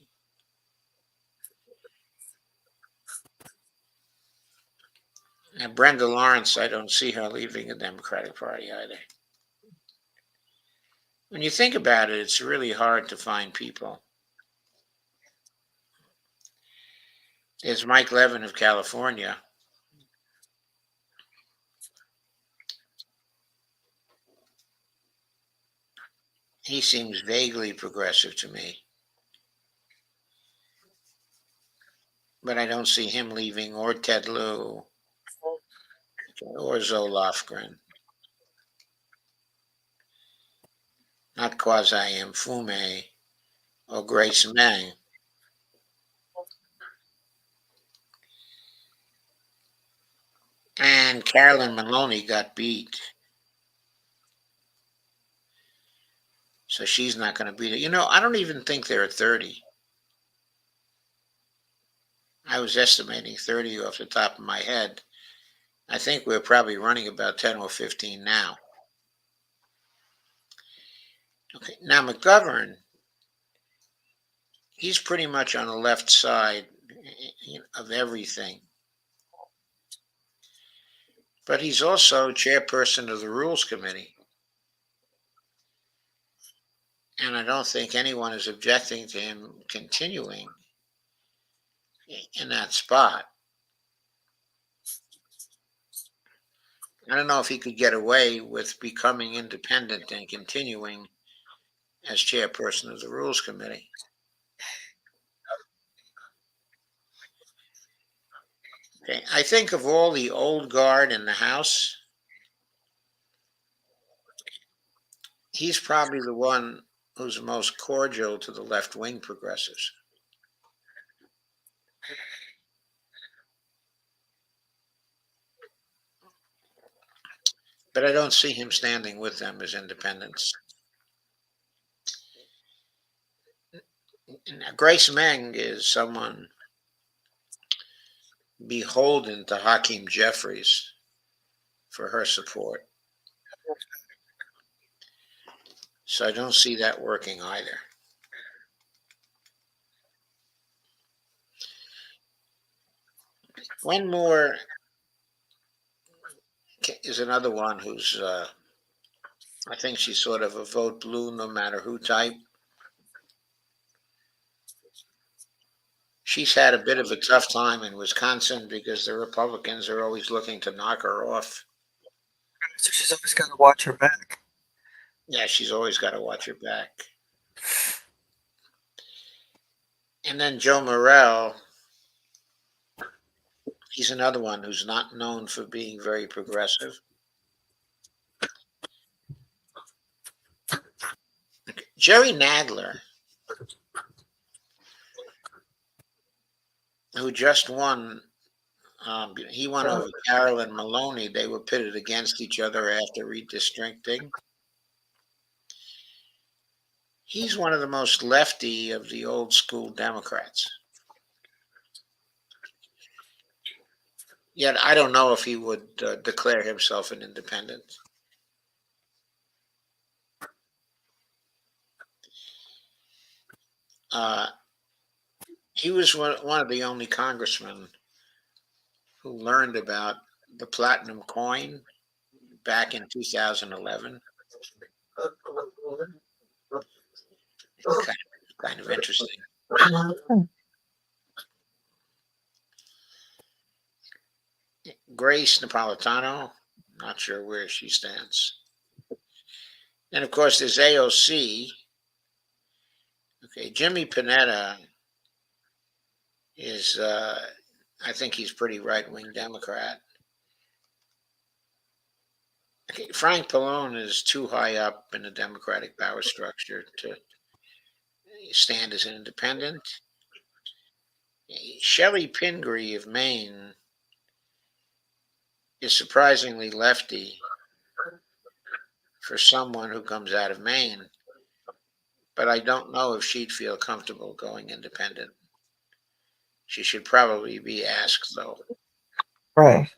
And Brenda Lawrence, I don't see her leaving the Democratic Party either. When you think about it, it's really hard to find people. There's Mike Levin of California. He seems vaguely progressive to me, but I don't see him leaving, or Ted Lieu, or Zoe Lofgren, not Quasi Mfume or Grace Meng. And Carolyn Maloney got beat, so she's not going to beat it. I don't even think they're at 30. I was estimating 30 off the top of my head. I think we're probably running about 10 or 15 now. Okay, now McGovern, he's pretty much on the left side of everything. But he's also chairperson of the Rules Committee. And I don't think anyone is objecting to him continuing in that spot. I don't know if he could get away with becoming independent and continuing as chairperson of the Rules Committee. Okay, I think of all the old guard in the House, he's probably the one who's most cordial to the left-wing progressives. But I don't see him standing with them as independents. Now, Grace Meng is someone beholden to Hakeem Jeffries for her support. So I don't see that working either. One more is another one who's, I think she's sort of a vote blue no matter who type. She's had a bit of a tough time in Wisconsin because the Republicans are always looking to knock her off. So she's always got to watch her back. Yeah, she's always got to watch her back. And then Joe Morrell, he's another one who's not known for being very progressive. Jerry Nadler, who just won, he won over Carolyn Maloney. They were pitted against each other after redistricting. He's one of the most lefty of the old school Democrats. Yet I don't know if he would declare himself an independent. He was one of the only congressmen who learned about the platinum coin back in 2011. It's kind of interesting. Grace Napolitano, not sure where she stands. And of course, there's AOC. Okay, Jimmy Panetta is, I think he's pretty right-wing Democrat. Okay, Frank Pallone is too high up in the Democratic power structure to stand as an independent. Shelley Pingree of Maine is surprisingly lefty for someone who comes out of Maine, but I don't know if she'd feel comfortable going independent. She should probably be asked, though. Right.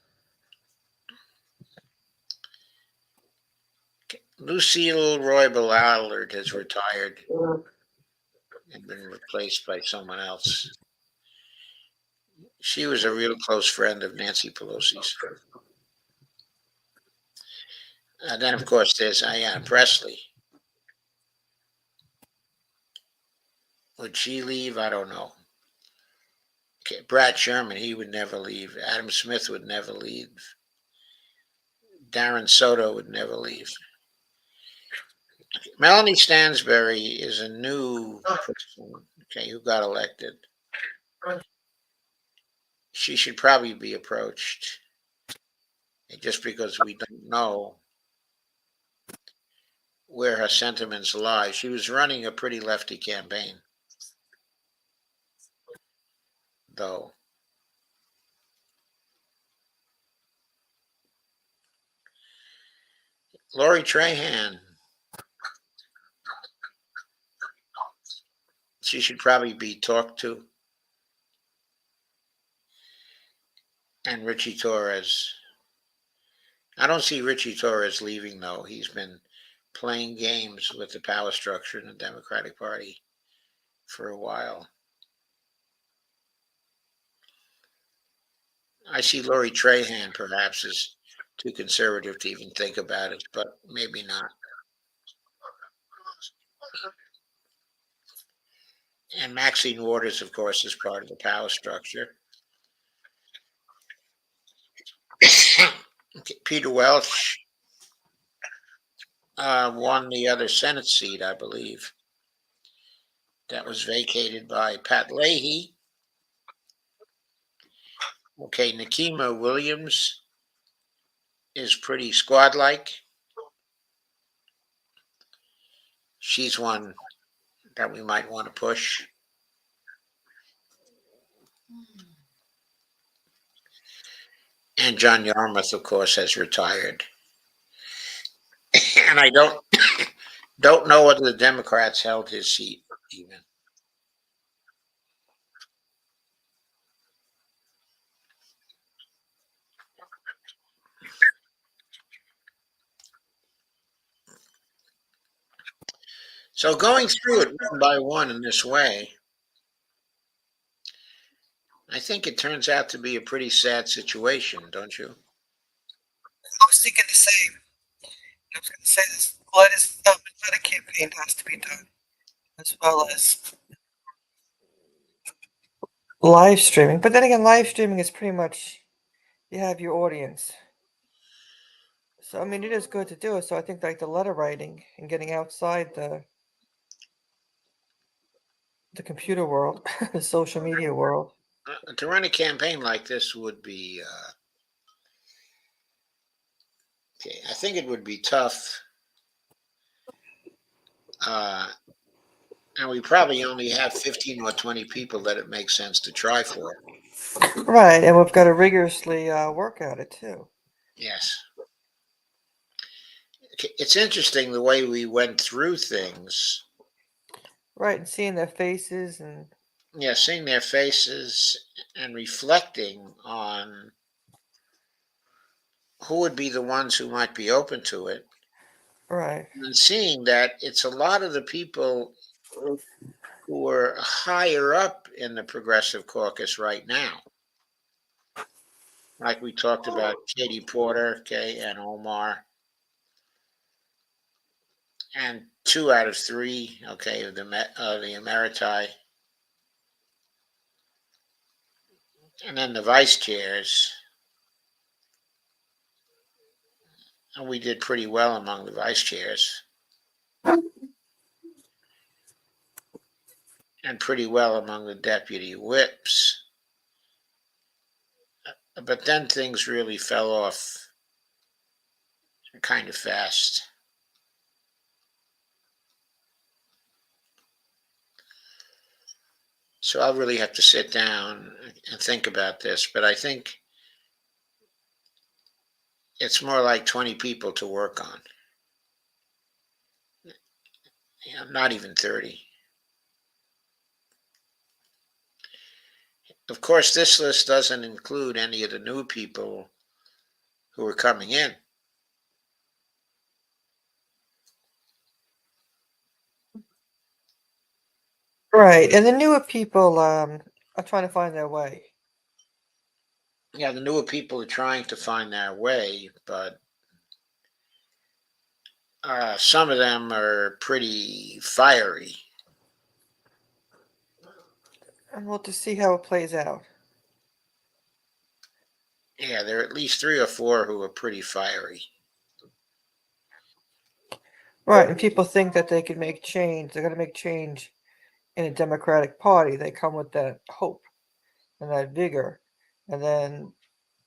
Lucille Roybal Allard has retired and been replaced by someone else. She was a real close friend of Nancy Pelosi's. Then, of course, there's Ayanna Pressley. Would she leave? I don't know. Okay, Brad Sherman, he would never leave. Adam Smith would never leave. Darren Soto would never leave. Melanie Stansbury is a new person, okay, who got elected. She should probably be approached, just because we don't know where her sentiments lie. She was running a pretty lefty campaign, though. Lori Trahan, she should probably be talked to. And Richie Torres. I don't see Richie Torres leaving, though. He's been playing games with the power structure in the Democratic Party for a while. I see Lori Trahan perhaps as too conservative to even think about it, but maybe not. And Maxine Waters, of course, is part of the power structure. Peter Welch won the other Senate seat, I believe. That was vacated by Pat Leahy. Okay, Nikema Williams is pretty squad-like. She's one that we might want to push. And John Yarmouth, of course, has retired. And I don't know whether the Democrats held his seat even. So going through it one by one in this way, I think it turns out to be a pretty sad situation, don't you? I was thinking the same. I was going to say this letter campaign has to be done, as well as live streaming. But then again, live streaming is pretty much you have your audience. So I mean, it is good to do it. So I think like the letter writing and getting outside the computer world, the social media world. To run a campaign like this would be, okay, I think it would be tough. And we probably only have 15 or 20 people that it makes sense to try for. Right, and we've got to rigorously work at it too. Yes. It's interesting the way we went through things. Right, and seeing their faces and Yeah, seeing their faces and reflecting on who would be the ones who might be open to it. right. And seeing that it's a lot of the people who are higher up in the Progressive Caucus right now. Like we talked about Katie Porter, okay, and Omar. And 2 out of 3, okay, of the emeriti. And then the vice chairs. And we did pretty well among the vice chairs. And pretty well among the deputy whips. But then things really fell off kind of fast. So I'll really have to sit down and think about this. But I think it's more like 20 people to work on. Not even 30. Of course, this list doesn't include any of the new people who are coming in. Right, and the newer people are trying to find their way. Yeah, the newer people are trying to find their way, but some of them are pretty fiery. And we'll just see how it plays out. Yeah, there are at least 3 or 4 who are pretty fiery. Right, and people think that they can make change. They're going to make change in a Democratic Party. They come with that hope and that vigor, and then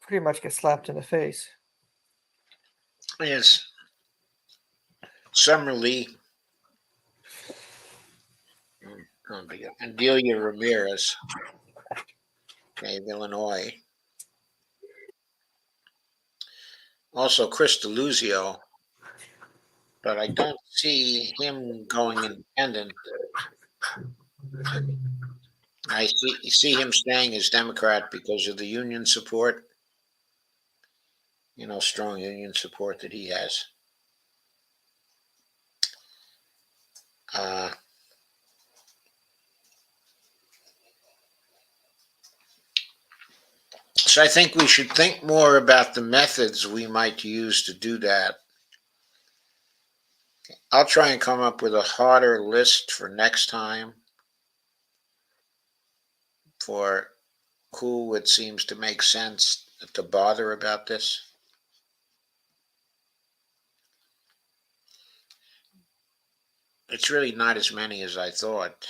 pretty much get slapped in the face. Yes, Summer Lee and Delia Ramirez, okay, of Illinois. Also, Chris DeLuzio, but I don't see him going independent. I see him staying as Democrat because of the union support, strong union support that he has. Uh, so I think we should think more about the methods we might use to do that. I'll try and come up with a harder list for next time for who it seems to make sense to bother about this. It's really not as many as I thought.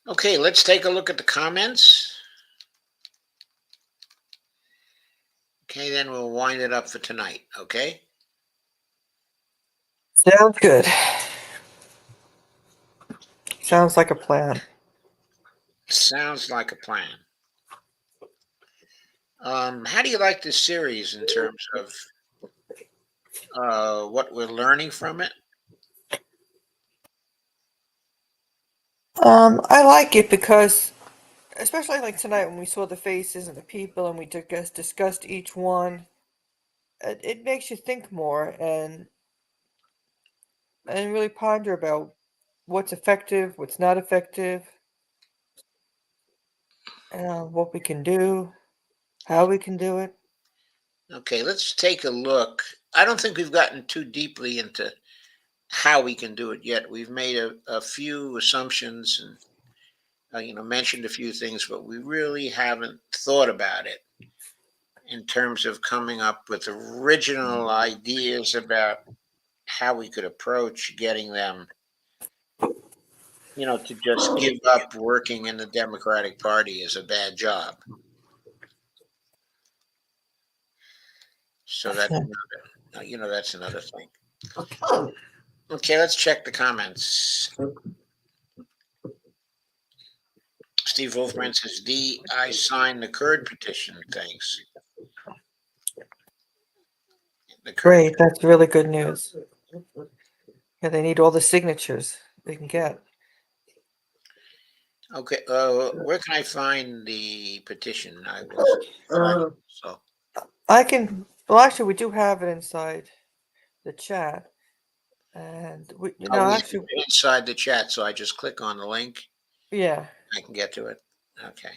Okay, let's take a look at the comments. Okay, then we'll wind it up for tonight, okay? Sounds good. Sounds like a plan. Sounds like a plan. How do you like this series in terms of what we're learning from it? I like it because, especially like tonight when we saw the faces and the people and we discussed each one, it makes you think more and really ponder about what's effective, what's not effective, what we can do, how we can do it. Okay, let's take a look. I don't think we've gotten too deeply into how we can do it yet. We've made a few assumptions and mentioned a few things, but we really haven't thought about it in terms of coming up with original ideas about how we could approach getting them, to just give up working in the Democratic Party is a bad job. So that's another, that's another thing. Okay, let's check the comments. Steve Wolfman says, D, I signed the Kurd petition. Thanks. The Kurd. Great, that's really good news. Yeah, they need all the signatures they can get. Okay, where can I find the petition? I was so. Well, actually, we do have it inside the chat. And actually, Inside the chat, so I just click on the link. yeah. I can get to it. Okay.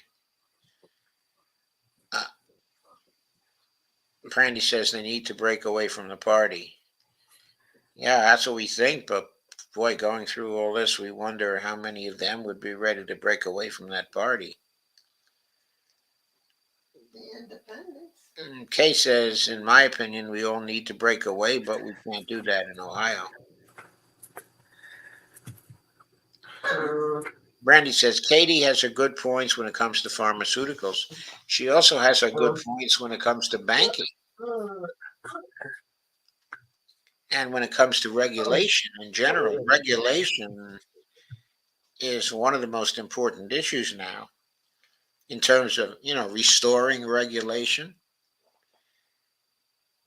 Brandy says they need to break away from the party. Yeah, that's what we think, but boy, going through all this, we wonder how many of them would be ready to break away from that party. Kay says, in my opinion, we all need to break away, but we can't do that in Ohio. Brandy says, Katie has her good points when it comes to pharmaceuticals. She also has her good points when it comes to banking. And when it comes to regulation in general, regulation is one of the most important issues now in terms of, restoring regulation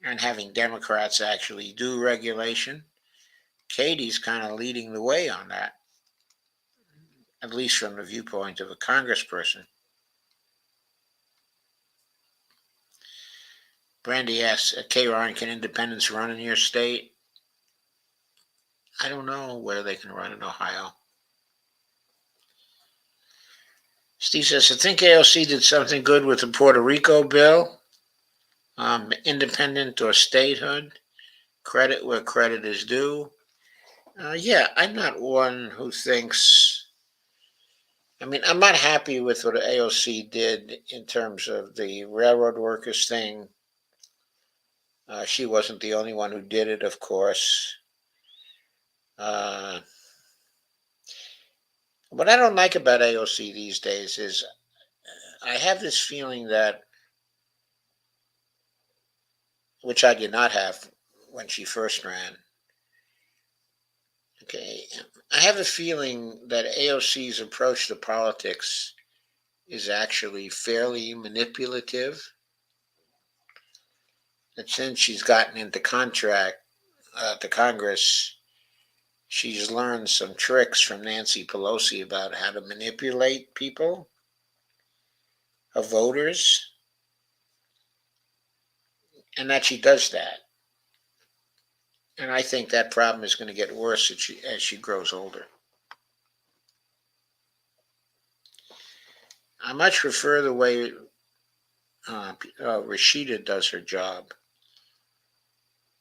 and having Democrats actually do regulation. Katie's kind of leading the way on that, at least from the viewpoint of a congressperson. Brandy asks, K. Ryan, can independents run in your state? I don't know whether they can run in Ohio. Steve says, I think AOC did something good with the Puerto Rico bill. Independent or statehood. Credit where credit is due. Yeah, I'm not one who thinks I mean, I'm not happy with what AOC did in terms of the railroad workers thing. She wasn't the only one who did it, of course. Uh, what I don't like about AOC these days is I have this feeling that, which I did not have when she first ran. Okay, I have a feeling that AOC's approach to politics is actually fairly manipulative. And since she's gotten into contract to Congress, she's learned some tricks from Nancy Pelosi about how to manipulate people, voters, and that she does that. And I think that problem is going to get worse as she grows older. I much prefer the way Rashida does her job,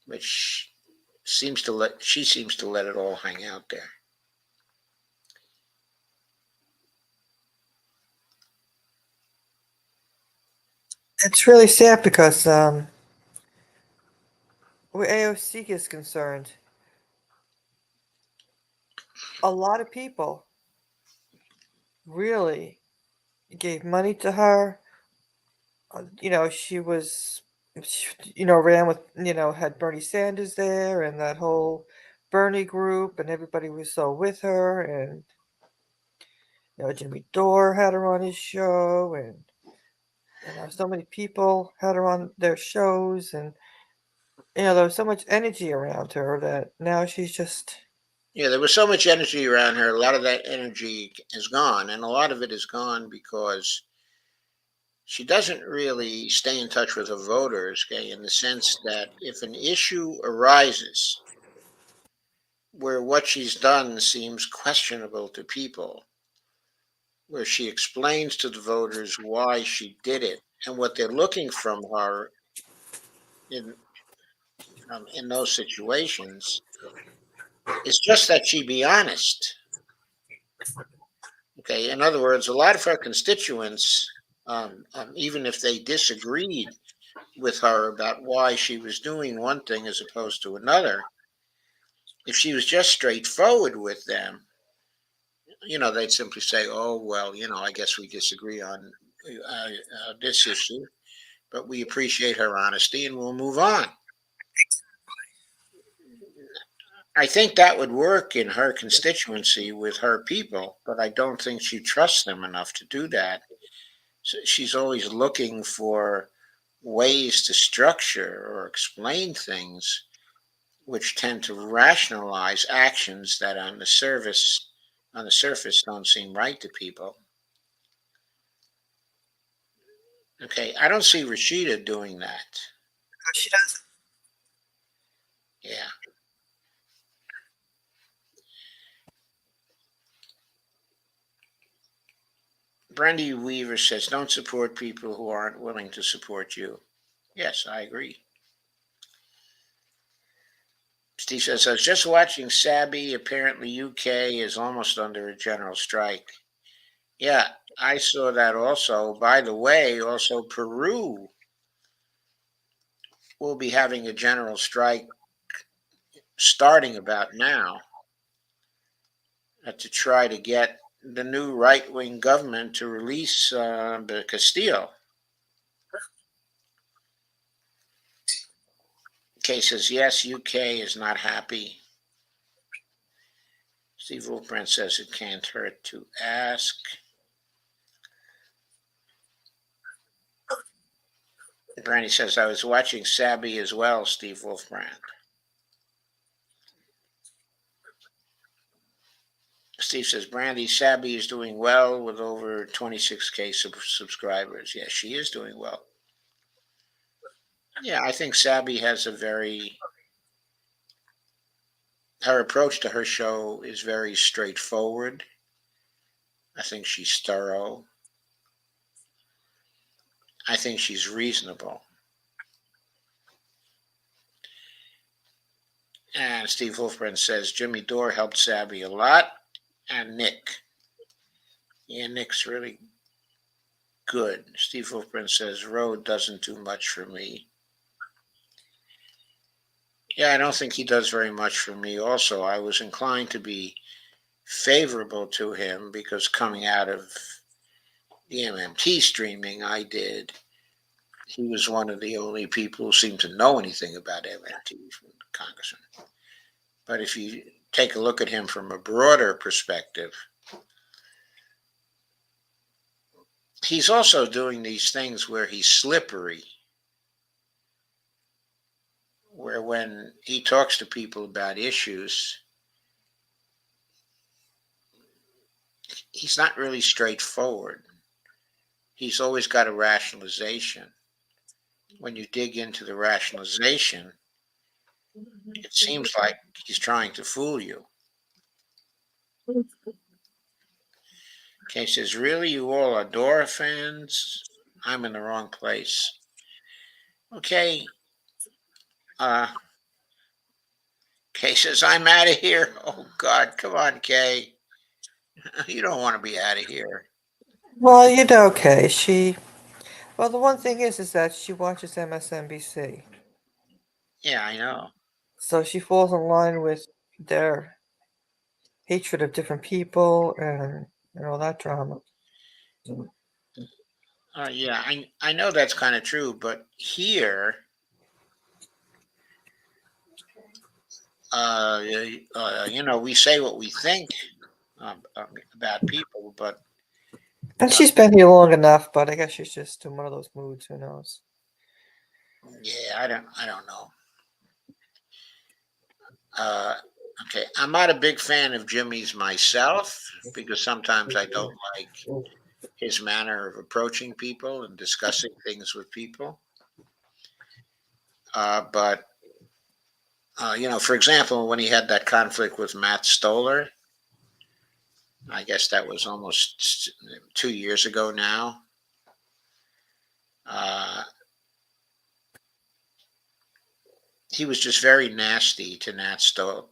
which she seems to let it all hang out there. It's really sad because where AOC is concerned, a lot of people really gave money to her. She was, ran with, had Bernie Sanders there and that whole Bernie group, and everybody was so with her. And, Jimmy Dore had her on his show, and, so many people had her on their shows. And, there was so much energy around her that now she's just. Yeah, there was so much energy around her. A lot of that energy is gone, and a lot of it is gone because she doesn't really stay in touch with her voters, okay, in the sense that if an issue arises where what she's done seems questionable to people, where she explains to the voters why she did it and what they're looking from her in in those situations, it's just that she be honest. Okay, in other words, a lot of her constituents, even if they disagreed with her about why she was doing one thing as opposed to another, if she was just straightforward with them, they'd simply say, "Oh, well, I guess we disagree on this issue, but we appreciate her honesty and we'll move on." I think that would work in her constituency with her people, but I don't think she trusts them enough to do that. So she's always looking for ways to structure or explain things which tend to rationalize actions that on the surface don't seem right to people. Okay, I don't see Rashida doing that. She doesn't. Yeah. Brandy Weaver says, don't support people who aren't willing to support you. Yes, I agree. Steve says, I was just watching Sabi. Apparently, UK is almost under a general strike. Yeah, I saw that also. By the way, also Peru will be having a general strike starting about now to try to get the new right wing government to release Castillo. Kay says, yes, UK is not happy. Steve Wolfbrand says it can't hurt to ask. Brandy says, I was watching Sabi as well, Steve Wolfbrand. Steve says, Brandy, Sabi is doing well with over 26K subscribers. Yes, she is doing well. Yeah, I think Sabi has her approach to her show is very straightforward. I think she's thorough. I think she's reasonable. And Steve Wolfbrand says Jimmy Dore helped Sabi a lot, and Nick. Yeah, Nick's really good. Steve Wolfman says, Road doesn't do much for me. Yeah, I don't think he does very much for me. Also, I was inclined to be favorable to him because coming out of the MMT streaming I did, he was one of the only people who seemed to know anything about MMT from the congressman. But if you take a look at him from a broader perspective, he's also doing these things where he's slippery, where when he talks to people about issues, he's not really straightforward. He's always got a rationalization. When you dig into the rationalization, it seems like he's trying to fool you. Okay, says, really, you all are Dora fans? I'm in the wrong place. Okay. Kay says, I'm out of here. Oh, God, come on, Kay. You don't want to be out of here. Well, you know, Kay, well, the one thing is that she watches MSNBC. Yeah, I know. So she falls in line with their hatred of different people and all that drama. Yeah, I know that's kind of true, but here, we say what we think about people, but And she's been here long enough, but I guess she's just in one of those moods. Who knows? yeah, I don't know. Uh, okay, I'm not a big fan of Jimmy's myself because sometimes I don't like his manner of approaching people and discussing things with people. But for example, when he had that conflict with Matt Stoller, I guess that was almost 2 years ago now. Uh, he was just very nasty to Matt Stoller,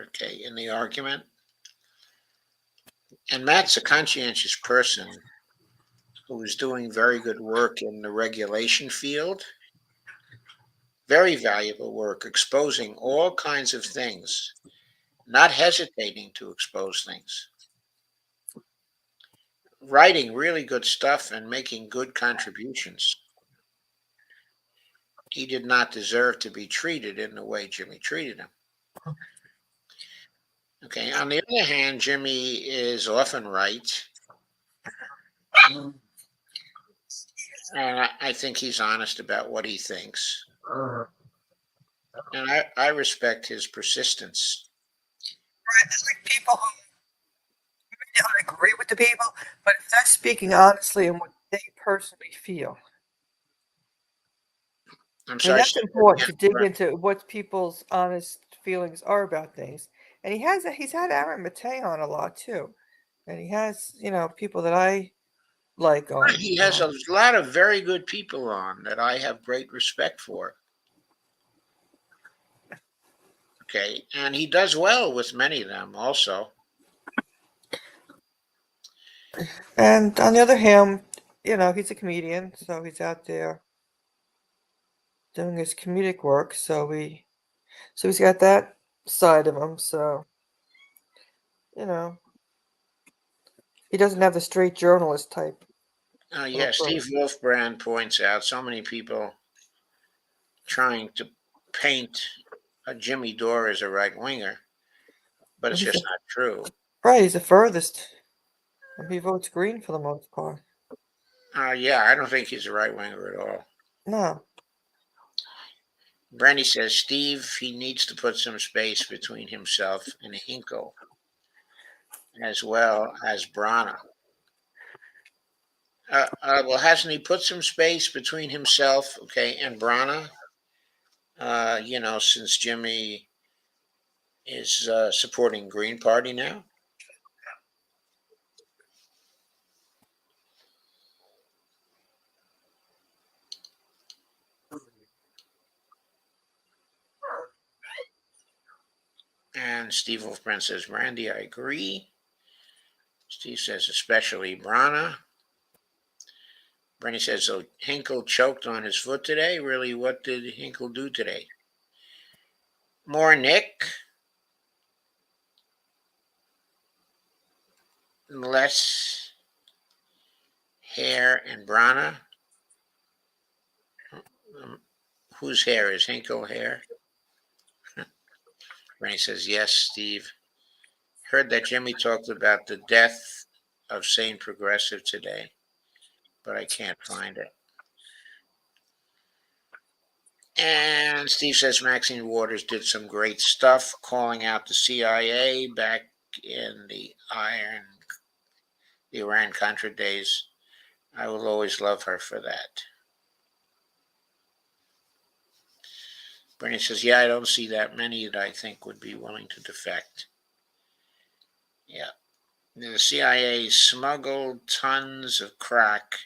okay, in the argument. And Matt's a conscientious person who is doing very good work in the regulation field, very valuable work, exposing all kinds of things, not hesitating to expose things, writing really good stuff and making good contributions. He did not deserve to be treated in the way Jimmy treated him. Okay, on the other hand, Jimmy is often right, and I think he's honest about what he thinks. And I respect his persistence. Right, there's like people who may not agree with the people, but if they're speaking honestly and what they personally feel, I'm I mean, sorry. that's important to dig into what people's honest feelings are about things. And he's had Aaron Matei on a lot too, and he has people that I like on. He has a lot of very good people on that I have great respect for. Okay, and he does well with many of them also. And on the other hand, he's a comedian, so he's out there doing his comedic work. So he's got that side of him. So he doesn't have the straight journalist type. Yeah, Steve Wolfbrand points out so many people trying to paint Jimmy Dore as a right winger, but it's just not true. Right, he's the furthest. And he votes green for the most part. Yeah, I don't think he's a right winger at all. No. Brandy says Steve, he needs to put some space between himself and Hinkle, as well as Brana. Well, hasn't he put some space between himself, okay, and Brana? Since Jimmy is supporting Green Party now. And Steve Wolfbrand says, Randy, I agree. Steve says, especially Brana. Brandy says, so Hinkle choked on his foot today? Really, what did Hinkle do today? More Nick. Less hair and Brana. Whose hair is Hinkle hair? Brandy says, yes, Steve. Heard that Jimmy talked about the death of Sane Progressive today, but I can't find it. And Steve says Maxine Waters did some great stuff, calling out the CIA back in the Iran-Contra days. I will always love her for that. Bernie says, yeah, I don't see that many that I think would be willing to defect. Yeah. The CIA smuggled tons of crack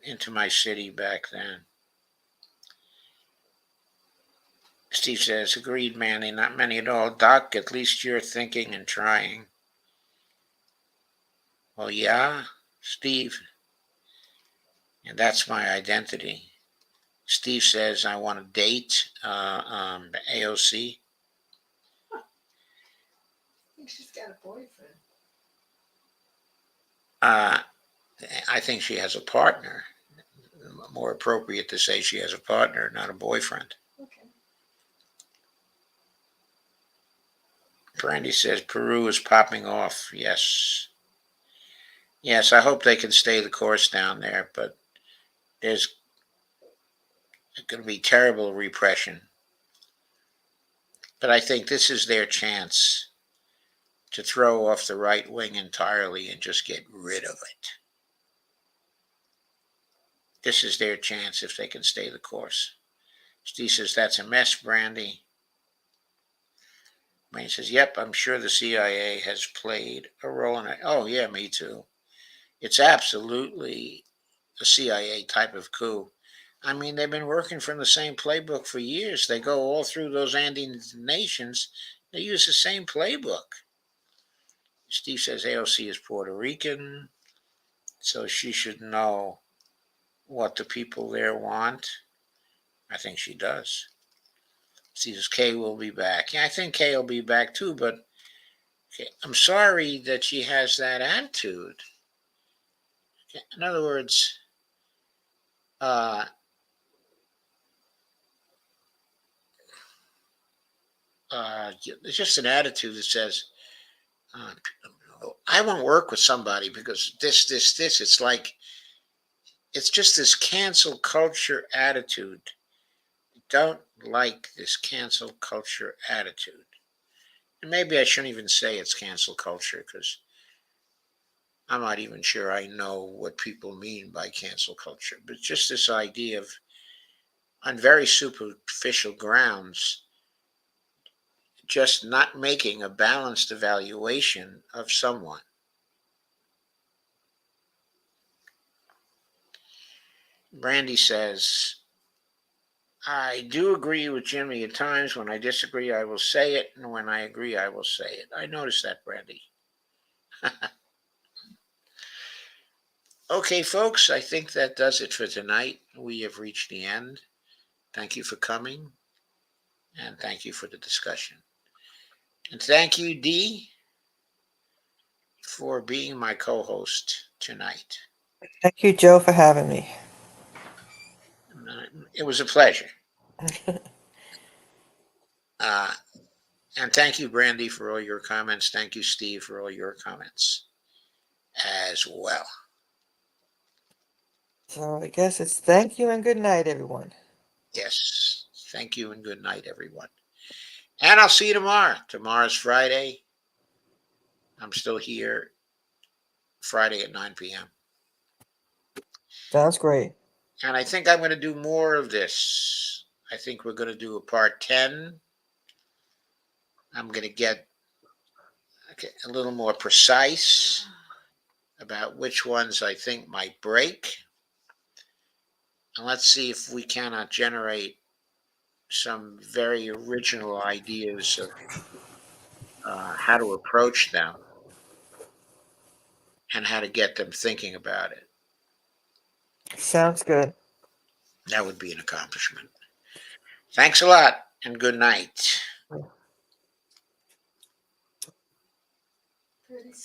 into my city back then. Steve says, agreed, Manny, not many at all. Doc, at least you're thinking and trying. Well, yeah, Steve. And that's my identity. Steve says, I want to date AOC. I think she's got a boyfriend. I think she has a partner. More appropriate to say she has a partner, not a boyfriend. Okay. Brandy says Peru is popping off. Yes. Yes, I hope they can stay the course down there, but there's going to be terrible repression. But I think this is their chance to throw off the right wing entirely and just get rid of it. This is their chance if they can stay the course. Steve says, that's a mess, Brandy. Brandy says, yep, I'm sure the CIA has played a role in it. Oh, yeah, me too. It's absolutely a CIA type of coup. I mean, they've been working from the same playbook for years. They go all through those Andean nations. They use the same playbook. Steve says AOC is Puerto Rican, so she should know what the people there want. I think she does. Steve says Kay will be back. Yeah, I think Kay will be back too, but I'm sorry that she has that attitude. In other words, it's just an attitude that says, I won't work with somebody because this. It's like, it's just this cancel culture attitude. I don't like this cancel culture attitude. And maybe I shouldn't even say it's cancel culture because I'm not even sure I know what people mean by cancel culture. But just this idea of, on very superficial grounds, just not making a balanced evaluation of someone. Brandy says, I do agree with Jimmy at times. When I disagree, I will say it. And when I agree, I will say it. I noticed that, Brandy. Okay, folks, I think that does it for tonight. We have reached the end. Thank you for coming. And thank you for the discussion. And thank you, Dee, for being my co-host tonight. Thank you, Joe, for having me. It was a pleasure. And thank you, Brandy, for all your comments. Thank you, Steve, for all your comments as well. So I guess it's thank you and good night, everyone. Yes. Thank you and good night, everyone. And I'll see you tomorrow. Tomorrow's Friday. I'm still here Friday at 9 p.m. Sounds great. And I think I'm going to do more of this. I think we're going to do a part 10. I'm going to get a little more precise about which ones I think might break. And let's see if we cannot generate some very original ideas of how to approach them. and how to get them thinking about it. Sounds good. That would be an accomplishment. Thanks a lot and good night.